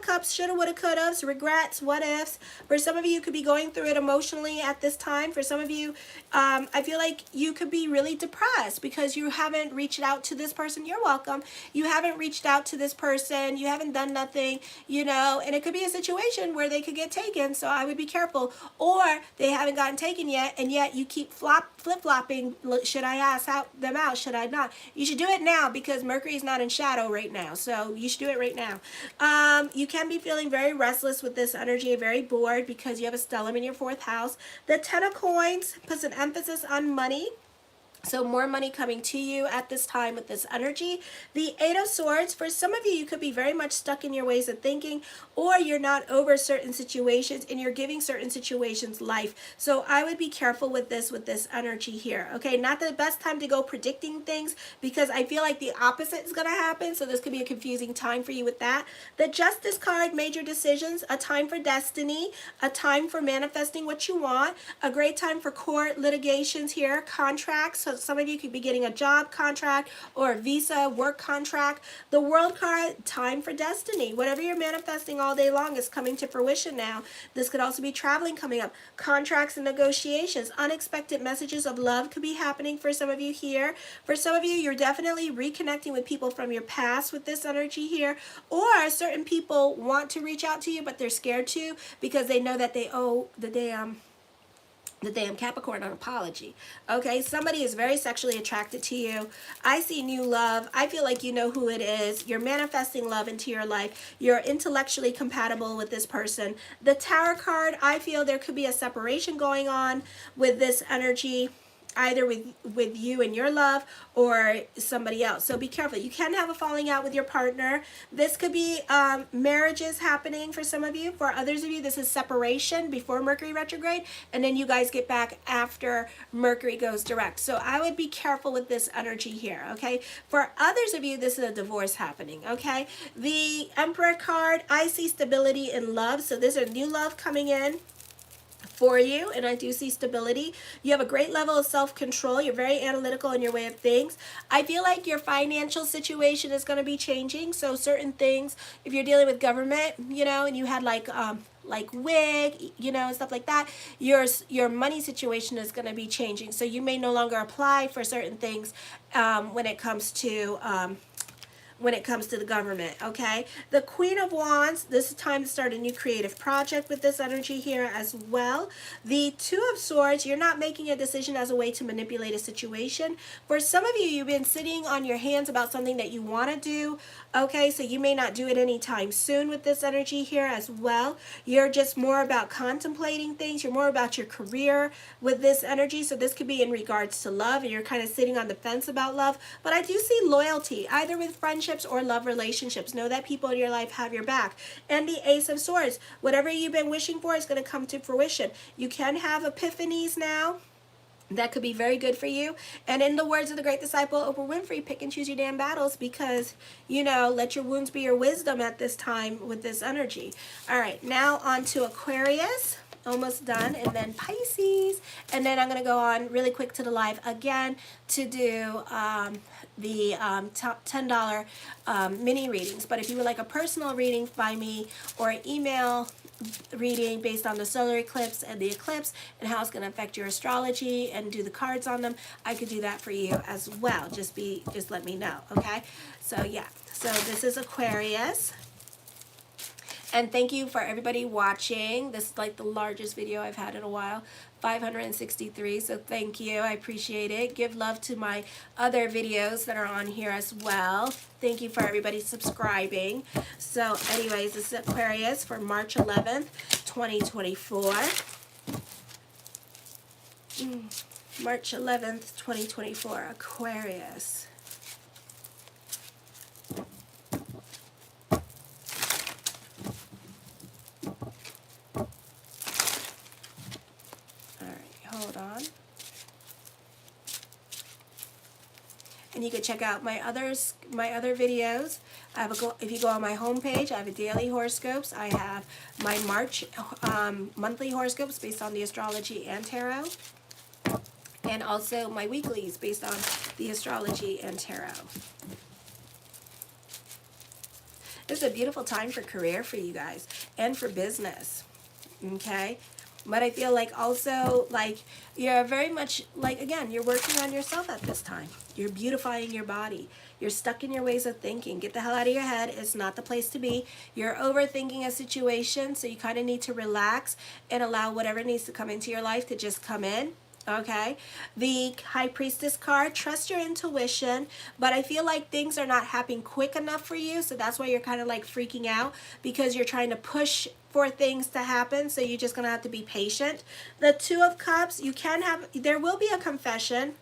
Cups, shoulda, woulda, couldas, regrets, what ifs. For some of you, you could be going through it emotionally at this time. For some of you, I feel like you could be really depressed because you haven't reached out to this person. You're welcome. You haven't reached out to this person. You haven't done nothing, you know, and it could be a situation where they could get taken, so I would be careful. Or they haven't gotten taken yet, and yet you keep flip-flopping. Should I ask them out? Should I not? You should do it now because Mercury's not in shadow right now, so you should do it right now. You can be feeling very restless with this energy, very bored because you have a stellium in your 4th house. The Ten of Coins puts an emphasis on money. So more money coming to you at this time with this energy. The Eight of Swords, for some of you, you could be very much stuck in your ways of thinking, or you're not over certain situations and you're giving certain situations life. So I would be careful with this energy here. Okay, not the best time to go predicting things because I feel like the opposite is going to happen. So this could be a confusing time for you with that. The Justice card, major decisions, a time for destiny, a time for manifesting what you want, a great time for court litigations here, contracts. So some of you could be getting a job contract or a visa, work contract. The World card, time for destiny. Whatever you're manifesting all day long is coming to fruition now. This could also be traveling coming up. Contracts and negotiations. Unexpected messages of love could be happening for some of you here. For some of you, you're definitely reconnecting with people from your past with this energy here. Or certain people want to reach out to you, but they're scared to because they know that they owe the damn Capricorn an apology. Okay, somebody is very sexually attracted to you. I see new love. I feel like you know who it is. You're manifesting love into your life. You're intellectually compatible with this person. The Tower card, I feel there could be a separation going on with this energy, either with you and your love or somebody else. So be careful. You can have a falling out with your partner. This could be marriages happening for some of you. For others of you, this is separation before Mercury retrograde, and then you guys get back after Mercury goes direct. So I would be careful with this energy here, okay? For others of you, this is a divorce happening, okay? The Emperor card, I see stability in love. So there's a new love coming in for you, and I do see stability. You have a great level of self-control. You're very analytical in your way of things. I feel like your financial situation is going to be changing. So certain things, if you're dealing with government, you know, and you had like WIG, you know, and stuff like that, your money situation is going to be changing. So you may no longer apply for certain things when it comes to when it comes to the government, okay? The Queen of Wands, this is time to start a new creative project with this energy here as well. The Two of Swords, you're not making a decision as a way to manipulate a situation. For some of you, you've been sitting on your hands about something that you want to do, okay? So you may not do it anytime soon with this energy here as well. You're just more about contemplating things. You're more about your career with this energy. So this could be in regards to love, and you're kind of sitting on the fence about love. But I do see loyalty, either with friendships or love relationships. Know that people in your life have your back. And the Ace of Swords, whatever you've been wishing for is going to come to fruition. You can have epiphanies now. That could be very good for you. And in the words of the great disciple Oprah Winfrey, pick and choose your damn battles, because, you know, let your wounds be your wisdom at this time with this energy. All right, now on to Aquarius. Almost done. And then Pisces. And then I'm going to go on really quick to the live again to do the top $10 mini readings. But if you would like a personal reading by me, or an email reading based on the solar eclipse and the eclipse and how it's going to affect your astrology and do the cards on them, I could do that for you as well. Just let me know, okay? So yeah, so this is Aquarius. And thank you for everybody watching. This is like the largest video I've had in a while, 563. So thank you. I appreciate it. Give love to my other videos that are on here as well. Thank you for everybody subscribing. So anyways, this is Aquarius for March 11th, 2024. March 11th, 2024, Aquarius. Hold on. And you can check out my other videos. I have if you go on my homepage, I have a daily horoscopes. I have my March monthly horoscopes based on the astrology and tarot, and also my weeklies based on the astrology and tarot. This is a beautiful time for career for you guys and for business. Okay. But I feel like also, like, you're very much, like, again, you're working on yourself at this time. You're beautifying your body. You're stuck in your ways of thinking. Get the hell out of your head. It's not the place to be. You're overthinking a situation, so you kind of need to relax and allow whatever needs to come into your life to just come in. Okay, the High Priestess card, trust your intuition, but I feel like things are not happening quick enough for you, so that's why you're kind of like freaking out, because you're trying to push for things to happen, so you're just going to have to be patient. The Two of Cups, there will be a confession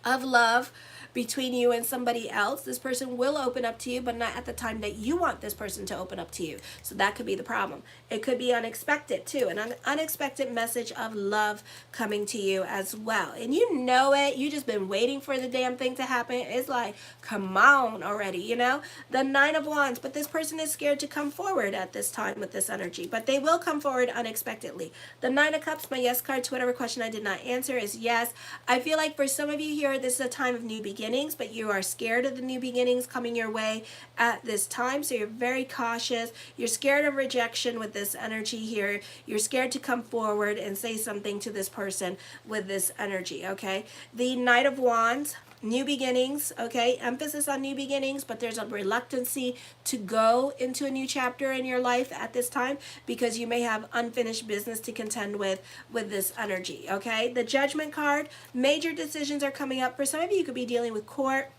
of love between you and somebody else. This person will open up to you, but not at the time that you want this person to open up to you. So that could be the problem. It could be unexpected too, an unexpected message of love coming to you as well. And you know it. You just been waiting for the damn thing to happen. It's like, come on already, you know? The Nine of Wands, but this person is scared to come forward at this time with this energy, but they will come forward unexpectedly. The Nine of Cups, my yes card to whatever question I did not answer is yes. I feel like for some of you here, this is a time of new beginnings, but you are scared of the new beginnings coming your way at this time, so you're very cautious. You're scared of rejection with this energy here. You're scared to come forward and say something to this person with this energy, okay? The Knight of Wands, new beginnings, okay? Emphasis on new beginnings, but there's a reluctancy to go into a new chapter in your life at this time because you may have unfinished business to contend with this energy, okay? The Judgment card, major decisions are coming up. For some of you, you could be dealing with court.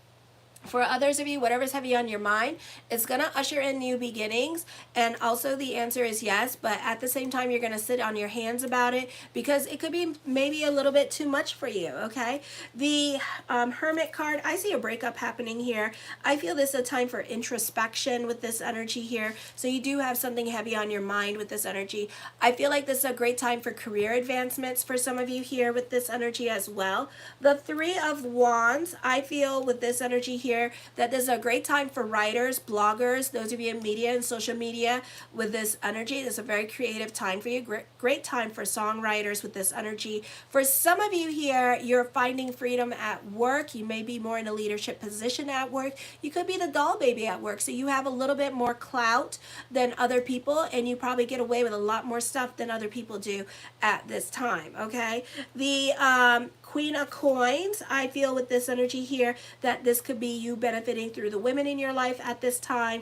For others of you, whatever's heavy on your mind, it's going to usher in new beginnings. And also the answer is yes, but at the same time, you're going to sit on your hands about it because it could be maybe a little bit too much for you, okay? The Hermit card, I see a breakup happening here. I feel this is a time for introspection with this energy here. So you do have something heavy on your mind with this energy. I feel like this is a great time for career advancements for some of you here with this energy as well. The Three of Wands, I feel with this energy here, that this is a great time for writers, bloggers, those of you in media and social media with this energy. This is a very creative time for you. Great time for songwriters with this energy. For some of you here, you're finding freedom at work. You may be more in a leadership position at work. You could be the doll baby at work, so you have a little bit more clout than other people, and you probably get away with a lot more stuff than other people do at this time, okay? The Queen of Coins, I feel with this energy here that this could be you benefiting through the women in your life at this time,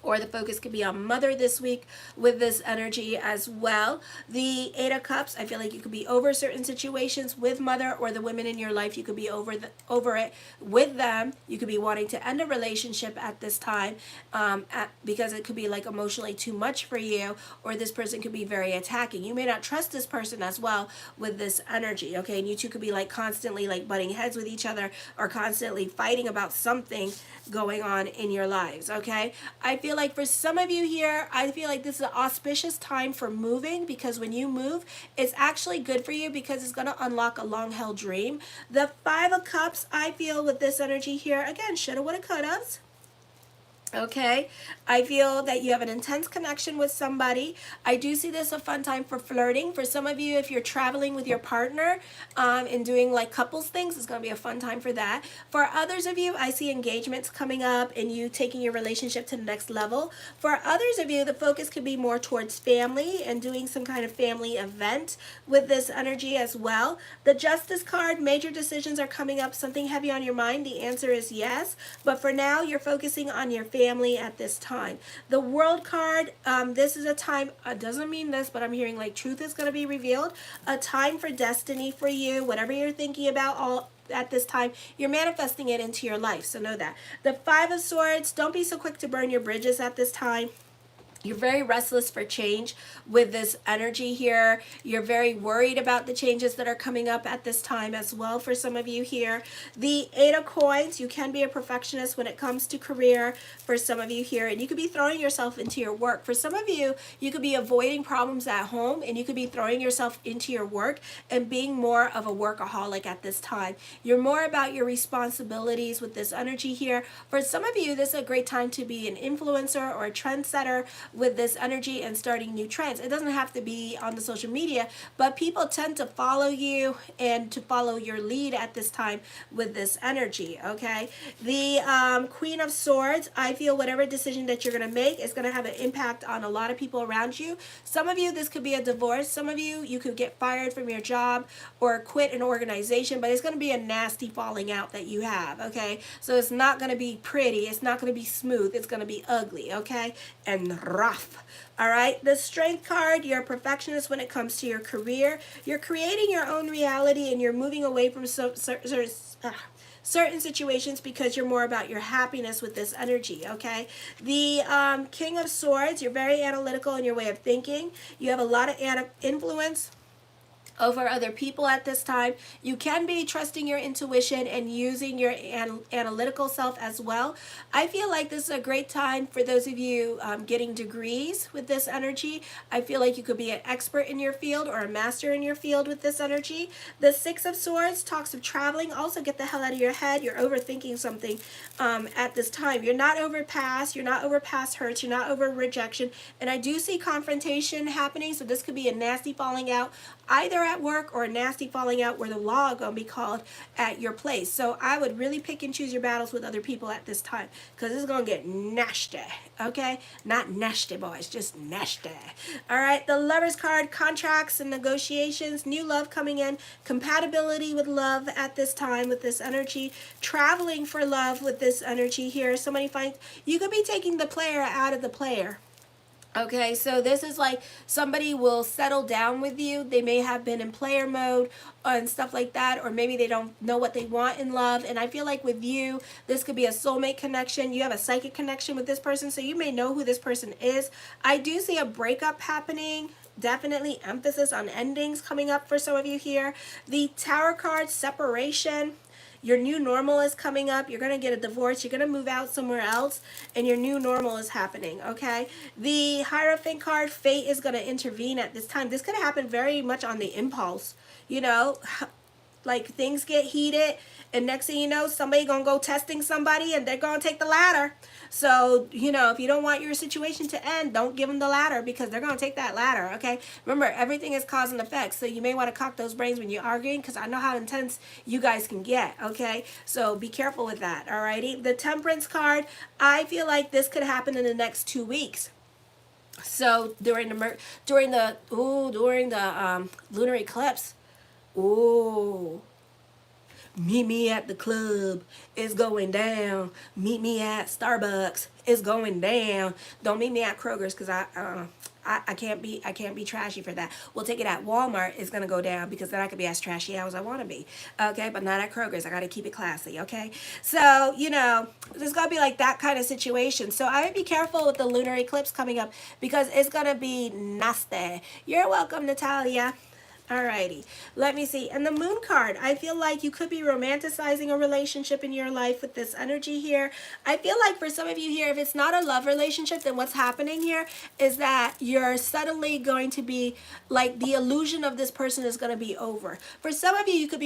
or the focus could be on mother this week with this energy as well. The Eight of Cups, I feel like you could be over certain situations with mother or the women in your life. You could be over it with them. You could be wanting to end a relationship at this time because it could be like emotionally too much for you, or this person could be very attacking. You may not trust this person as well with this energy, okay? And you two could be like constantly like butting heads with each other or constantly fighting about something going on in your lives, okay? I feel like for some of you here, I feel like this is an auspicious time for moving, because when you move, it's actually good for you because it's going to unlock a long-held dream. The Five of Cups, I feel with this energy here, again, shoulda, woulda, couldas. Okay, I feel that you have an intense connection with somebody. I do see this a fun time for flirting. For some of you, if you're traveling with your partner and doing like couples things, it's going to be a fun time for that. For others of you, I see engagements coming up and you taking your relationship to the next level. For others of you, the focus could be more towards family and doing some kind of family event with this energy as well. The Justice card, major decisions are coming up, something heavy on your mind. The answer is yes, but for now, you're focusing on your family at this time. The World card, this is a time, doesn't mean this, but I'm hearing like truth is going to be revealed, a time for destiny for you. Whatever you're thinking about all at this time, you're manifesting it into your life, so know that. The Five of Swords, don't be so quick to burn your bridges at this time. You're very restless for change with this energy here. You're very worried about the changes that are coming up at this time as well for some of you here. The Eight of Coins, you can be a perfectionist when it comes to career for some of you here. And you could be throwing yourself into your work. For some of you, you could be avoiding problems at home and you could be throwing yourself into your work and being more of a workaholic at this time. You're more about your responsibilities with this energy here. For some of you, this is a great time to be an influencer or a trendsetter with this energy and starting new trends. It doesn't have to be on the social media, but people tend to follow you and to follow your lead at this time with this energy, okay? The Queen of Swords, I feel whatever decision that you're going to make is going to have an impact on a lot of people around you. Some of you, this could be a divorce. Some of you, you could get fired from your job or quit an organization, but it's going to be a nasty falling out that you have, okay? So it's not going to be pretty. It's not going to be smooth. It's going to be ugly, okay? And rough. All right, the Strength card, you're a perfectionist when it comes to your career. You're creating your own reality and you're moving away from certain situations because you're more about your happiness with this energy, okay? The King of Swords, you're very analytical in your way of thinking. You have a lot of influence over other people at this time. You can be trusting your intuition and using your analytical self as well. I feel like this is a great time for those of you getting degrees with this energy. I feel like you could be an expert in your field or a master in your field with this energy. The Six of Swords talks of traveling. Also, get the hell out of your head. You're overthinking something at this time. You're not over past. You're not over past hurts. You're not over rejection. And I do see confrontation happening, so this could be a nasty falling out either at work or a nasty falling out where the law gonna be called at your place. So I would really pick and choose your battles with other people at this time because it's gonna get nasty, okay? Not nasty, boys, just nasty. All right, the Lovers card, contracts and negotiations, new love coming in, compatibility with love at this time with this energy, traveling for love with this energy here. Somebody finds, you could be taking the player out of the player. Okay, so this is like somebody will settle down with you. They may have been in player mode and stuff like that, or maybe they don't know what they want in love. And I feel like with you, this could be a soulmate connection. You have a psychic connection with this person, so you may know who this person is. I do see a breakup happening. Definitely emphasis on endings coming up for some of you here. The Tower card, separation. Your new normal is coming up. You're going to get a divorce. You're going to move out somewhere else, and your new normal is happening, okay? The Hierophant card, fate is going to intervene at this time. This could happen very much on the impulse, you know, like things get heated, and next thing you know, somebody going to go testing somebody, and they're going to take the ladder. So, you know, if you don't want your situation to end, don't give them the ladder because they're going to take that ladder, okay? Remember, everything is cause and effect, so you may want to cock those brains when you're arguing because I know how intense you guys can get, okay? So be careful with that, alrighty? The Temperance card, I feel like this could happen in the next 2 weeks. So during the lunar eclipse, ooh, Meet me at the club. It's going down. Meet me at Starbucks. It's going down. Don't meet me at Kroger's because I can't be trashy for that. We'll take it at Walmart. It's gonna go down because then I could be as trashy as I want to be. Okay, but not at Kroger's. I gotta keep it classy. Okay, so there's gonna be like that kind of situation. So I would be careful with the lunar eclipse coming up because it's gonna be nasty. You're welcome, Natalia. Alrighty, let me see. And the moon card, I feel like you could be romanticizing a relationship in your life with this energy here. I feel like for some of you here, if it's not a love relationship, then what's happening here is that you're suddenly going to be like the illusion of this person is going to be over. For some of you, you could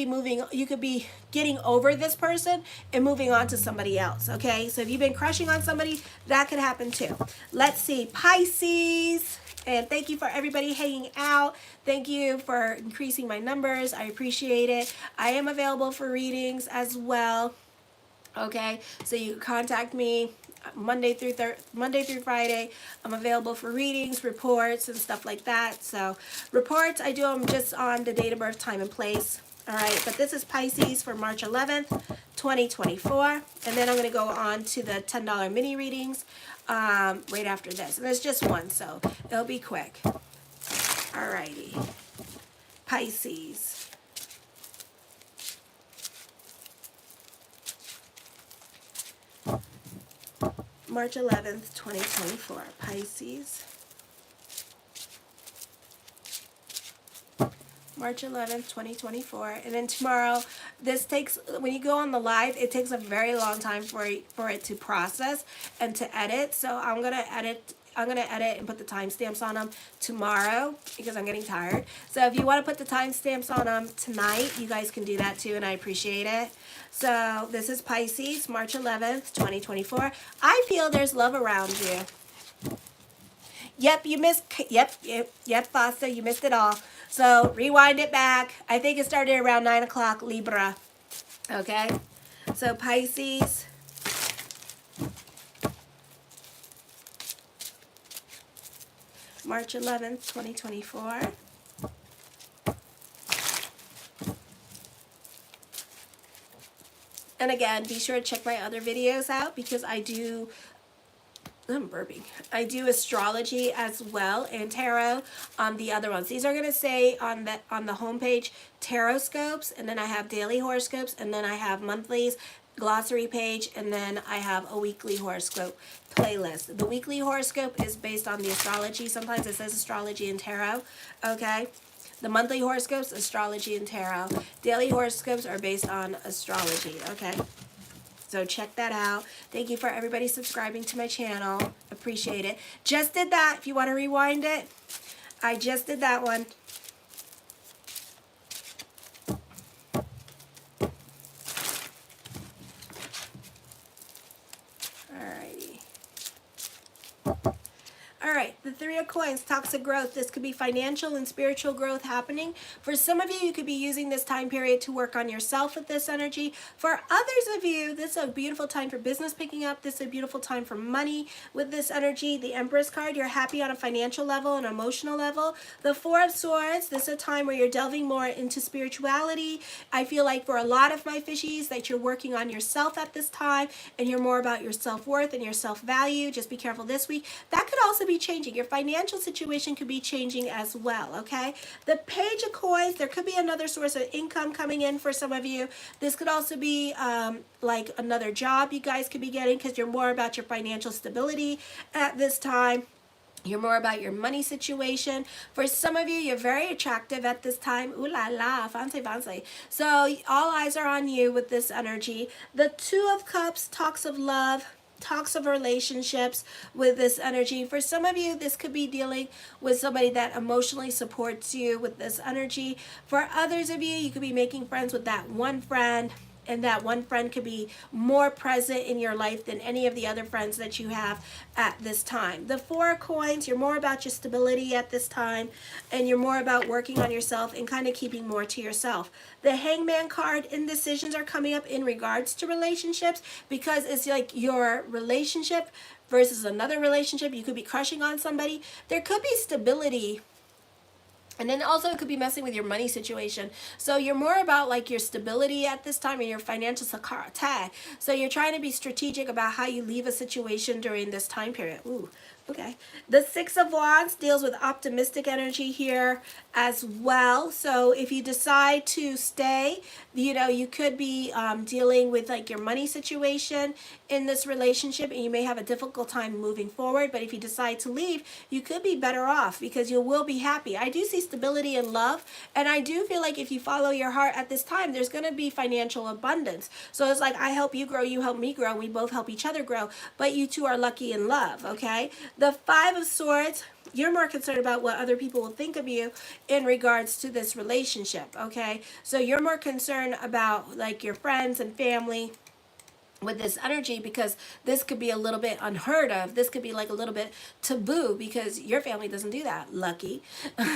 be getting over this person and moving on to somebody else, okay? So if you've been crushing on somebody, that could happen too. Let's see, Pisces. And thank you for everybody hanging out. Thank you for increasing my numbers. I appreciate it. I am available for readings as well. Okay, so you can contact me Monday through Friday. I'm available for readings, reports, and stuff like that. So reports, I do them just on the date of birth, time, and place. All right, but this is Pisces for March 11th, 2024. And then I'm going to go on to the $10 mini readings right after this. And there's just one, so it'll be quick. All righty. Pisces. March 11th, 2024. Pisces. March 11th, 2024. And then tomorrow, this takes, when you go on the live, it takes a very long time for it to process and to edit. So I'm going to edit and put the timestamps on them tomorrow because I'm getting tired. So if you want to put the timestamps on them tonight, you guys can do that too, and I appreciate it. So this is Pisces, March 11th, 2024. I feel there's love around you. Yep, you missed, yep, Foster, you missed it all. So rewind it back. I think it started around 9 o'clock, Libra. Okay, so Pisces. March 11th, 2024. And again, be sure to check my other videos out because I'm burping. I do astrology as well and tarot on the other ones. These are going to say on the homepage tarotscopes, and then I have daily horoscopes, and then I have monthlies, glossary page, and then I have a weekly horoscope playlist. The weekly horoscope is based on the astrology. Sometimes it says astrology and tarot. Okay. The monthly horoscopes, astrology and tarot. Daily horoscopes are based on astrology. Okay. So check that out. Thank you for everybody subscribing to my channel. Appreciate it. Just did that. If you want to rewind it, I just did that one. Alrighty. Alright, the Three of Coins, toxic growth. This could be financial and spiritual growth happening. For some of you, you could be using this time period to work on yourself with this energy. For others of you, this is a beautiful time for business picking up. This is a beautiful time for money with this energy. The Empress card, you're happy on a financial level and emotional level. The Four of Swords, this is a time where you're delving more into spirituality. I feel like for a lot of my fishies that you're working on yourself at this time and you're more about your self-worth and your self-value. Just be careful this week. That could also be changing. Your financial situation could be changing as well, okay? The Page of Coins, there could be another source of income coming in for some of you. This could also be like another job you guys could be getting because you're more about your financial stability at this time. You're more about your money situation. For some of you, you're very attractive at this time. Ooh la la, fancy fancy. So all eyes are on you with this energy. The Two of Cups talks of love, talks of relationships with this energy. For some of you, this could be dealing with somebody that emotionally supports you with this energy. For others of you, you could be making friends with that one friend, and that one friend could be more present in your life than any of the other friends that you have at this time. The Four of Coins, you're more about your stability at this time, and you're more about working on yourself and kind of keeping more to yourself. The Hangman card, indecisions are coming up in regards to relationships because it's like your relationship versus another relationship. You could be crushing on somebody. There could be stability And then also it could be messing with your money situation. So you're more about like your stability at this time and your financial security. So you're trying to be strategic about how you leave a situation during this time period. Ooh, okay. The Six of Wands deals with optimistic energy here as well. So if you decide to stay, you know, you could be dealing with like your money situation in this relationship, and you may have a difficult time moving forward. But if you decide to leave, you could be better off because you will be happy. I do see stability and love, and I do feel like if you follow your heart at this time, there's going to be financial abundance. So it's like I help you grow, you help me grow, we both help each other grow, but you two are lucky in love. Okay, the Five of Swords, you're more concerned about what other people will think of you in regards to this relationship. Okay, so you're more concerned about like your friends and family with this energy, because this could be a little bit unheard of. This could be like a little bit taboo because your family doesn't do that. Lucky,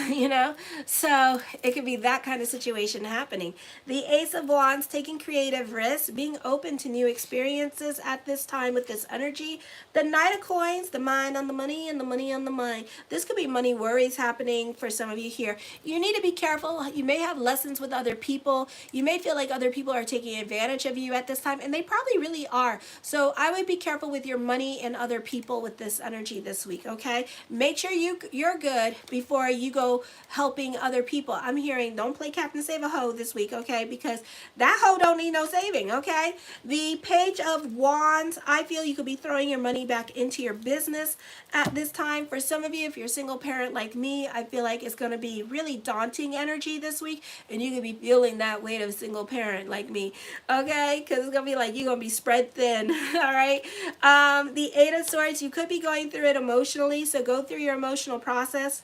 you know? So it could be that kind of situation happening. The Ace of Wands, taking creative risks, being open to new experiences at this time with this energy. The Knight of Coins, the mind on the money and the money on the mind. This could be money worries happening for some of you here. You need to be careful. You may have lessons with other people. You may feel like other people are taking advantage of you at this time, and they probably really are. So I would be careful with your money and other people with this energy this week, okay? Make sure you're good before you go helping other people. I'm hearing don't play Captain Save a Hoe this week, okay? Because that hoe don't need no saving, okay? The Page of Wands, I feel you could be throwing your money back into your business at this time. For some of you, if you're a single parent like me, I feel like it's going to be really daunting energy this week, and you could be feeling that weight of a single parent like me, okay? Because it's going to be like you're going to be spread thin, all right? The Eight of Swords, you could be going through it emotionally, so go through your emotional process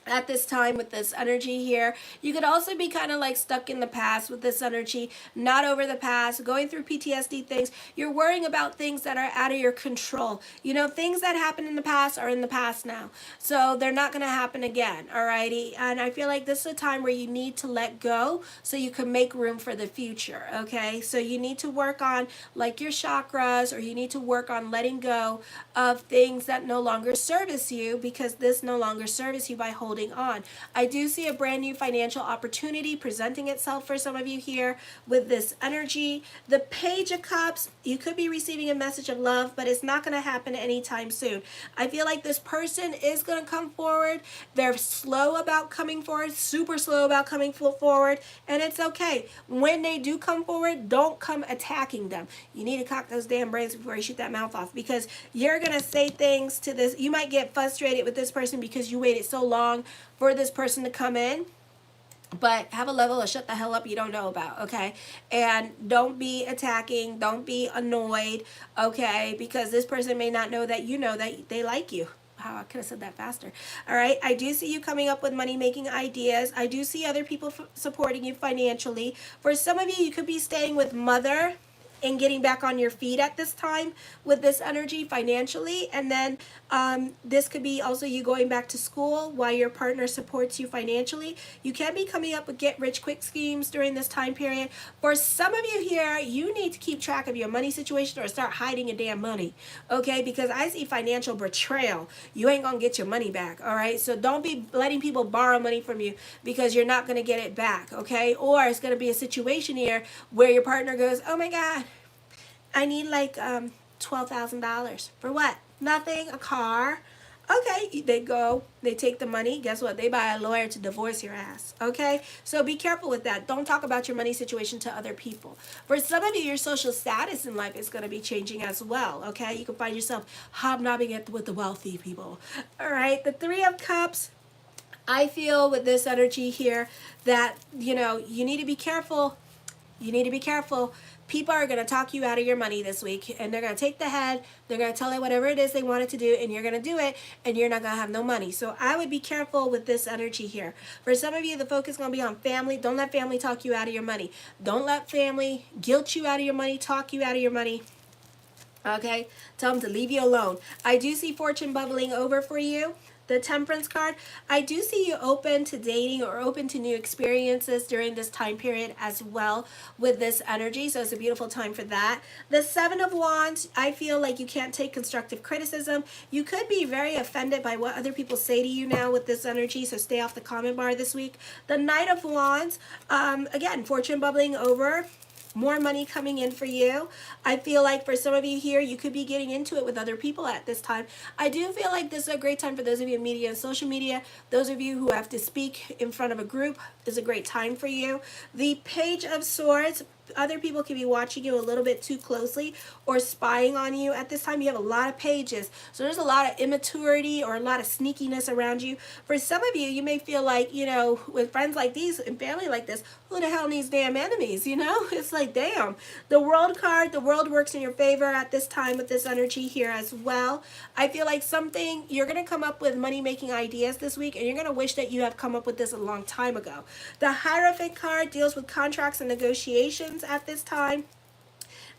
at this time with this energy here. You could also be kind of like stuck in the past with this energy, not over the past, going through PTSD things. You're worrying about things that are out of your control. You know, things that happened in the past are in the past now, so they're not going to happen again, alrighty? And I feel like this is a time where you need to let go so you can make room for the future, okay? So you need to work on like your chakras, or you need to work on letting go of things that no longer service you, because this no longer serves you by holding on. I do see a brand new financial opportunity presenting itself for some of you here with this energy. The Page of Cups, you could be receiving a message of love, but it's not going to happen anytime soon. I feel like this person is going to come forward. They're slow about coming forward, super slow about coming forward, and it's okay. When they do come forward, don't come attacking them. You need to cock those damn brains before you shoot that mouth off, because you're going to say things to this. You might get frustrated with this person because you waited so long for this person to come in. But have a level of shut the hell up you don't know about, okay? And don't be attacking, don't be annoyed, okay? Because this person may not know that you know that they like you. Wow, I could have said that faster. All right, I do see you coming up with money-making ideas. I do see other people supporting you financially. For some of you, you could be staying with mother and getting back on your feet at this time with this energy financially. And then this could be also you going back to school while your partner supports you financially. You can be coming up with get-rich-quick schemes during this time period. For some of you here, you need to keep track of your money situation or start hiding your damn money, okay? Because I see financial betrayal. You ain't gonna get your money back, all right? So don't be letting people borrow money from you because you're not gonna get it back, okay? Or it's gonna be a situation here where your partner goes, oh my God, I need like $12,000. For what? Nothing. A car. Okay, they go, they take the money. Guess what? They buy a lawyer to divorce your ass. Okay? So be careful with that. Don't talk about your money situation to other people. For some of you, your social status in life is going to be changing as well. Okay? You can find yourself hobnobbing with the wealthy people. All right? The Three of Cups. I feel with this energy here that, you know, you need to be careful. You need to be careful. People are going to talk you out of your money this week, and they're going to take the head, they're going to tell you whatever it is they wanted to do, and you're going to do it, and you're not going to have no money. So I would be careful with this energy here. For some of you, the focus is going to be on family. Don't let family talk you out of your money. Don't let family guilt you out of your money, talk you out of your money. Okay? Tell them to leave you alone. I do see fortune bubbling over for you. the Temperance card, I do see you open to dating or open to new experiences during this time period as well with this energy. So it's a beautiful time for that. The Seven of Wands, I feel like you can't take constructive criticism. You could be very offended by what other people say to you now with this energy, so stay off the comment bar this week. The Knight of Wands, again, fortune bubbling over. More money coming in for you. I feel like for some of you here, you could be getting into it with other people at this time. I do feel like this is a great time for those of you in media and social media. Those of you who have to speak in front of a group is a great time for you. The Page of Swords, other people can be watching you a little bit too closely or spying on you at this time. You have a lot of pages, so there's a lot of immaturity or a lot of sneakiness around you. For some of you, you may feel like, you know, with friends like these and family like this, who the hell needs damn enemies, you know? It's like, damn. The World card, the world works in your favor at this time with this energy here as well. I feel like something, you're going to come up with money-making ideas this week, and you're going to wish that you have come up with this a long time ago. The Hierophant card deals with contracts and negotiations at this time.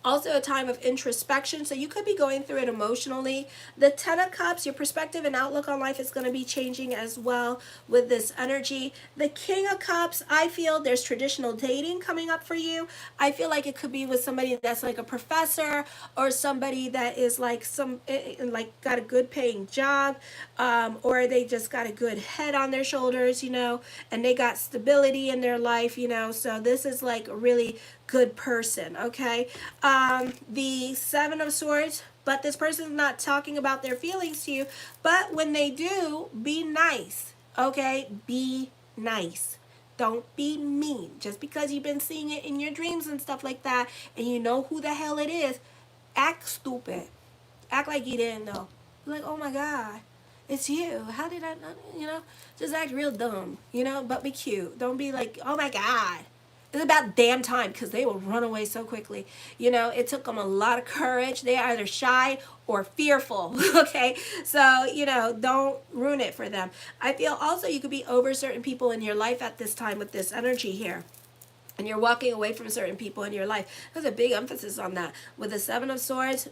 Also a time of introspection, so you could be going through it emotionally. The Ten of Cups, your perspective and outlook on life is going to be changing as well with this energy. The King of Cups, I feel there's traditional dating coming up for you. I feel like it could be with somebody that's like a professor or somebody that is like got a good paying job, or they just got a good head on their shoulders, you know, and they got stability in their life, you know. So this is like a really good person, okay? The Seven of Swords, but this person's not talking about their feelings to you, but when they do, be nice, okay? Be nice. Don't be mean. Just because you've been seeing it in your dreams and stuff like that, and you know who the hell it is, act stupid. Act like you didn't know. Like, oh my God, it's you. How did I not, you know? Just act real dumb, you know, but be cute. Don't be like, oh my God. It's about damn time, because they will run away so quickly. You know, it took them a lot of courage. They are either shy or fearful, okay? So, you know, don't ruin it for them. I feel also you could be over certain people in your life at this time with this energy here. And you're walking away from certain people in your life. There's a big emphasis on that. With the Seven of Swords,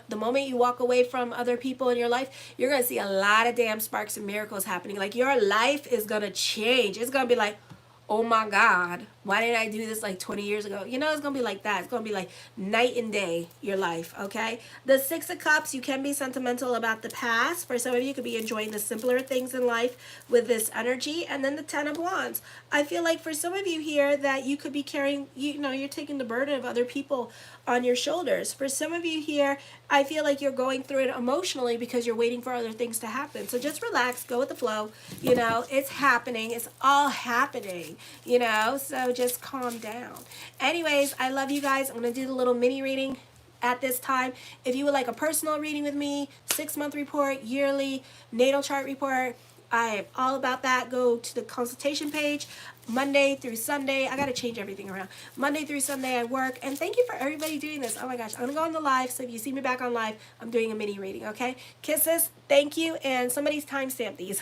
the moment you walk away from other people in your life, you're going to see a lot of damn sparks and miracles happening. Like, your life is going to change. It's going to be like, oh my God, why didn't I do this like 20 years ago? You know, it's going to be like that. It's going to be like night and day, your life, okay? The Six of Cups, you can be sentimental about the past. For some of you, could be enjoying the simpler things in life with this energy. And then the Ten of Wands. I feel like for some of you here that you could be carrying, you know, you're taking the burden of other people on your shoulders. For some of you here, I feel like you're going through it emotionally because you're waiting for other things to happen. So just relax, go with the flow. You know, it's happening. It's all happening, you know, so just calm down. Anyways, I love you guys. I'm going to do the little mini reading at this time. If you would like a personal reading with me, 6-month report, yearly, natal chart report, I am all about that. Go to the consultation page. Monday through Sunday. I got to change everything around. Monday through Sunday I work. And thank you for everybody doing this. Oh my gosh. I'm going to go on the live. So if you see me back on live, I'm doing a mini reading. Okay. Kisses. Thank you. And somebody's timestamp these.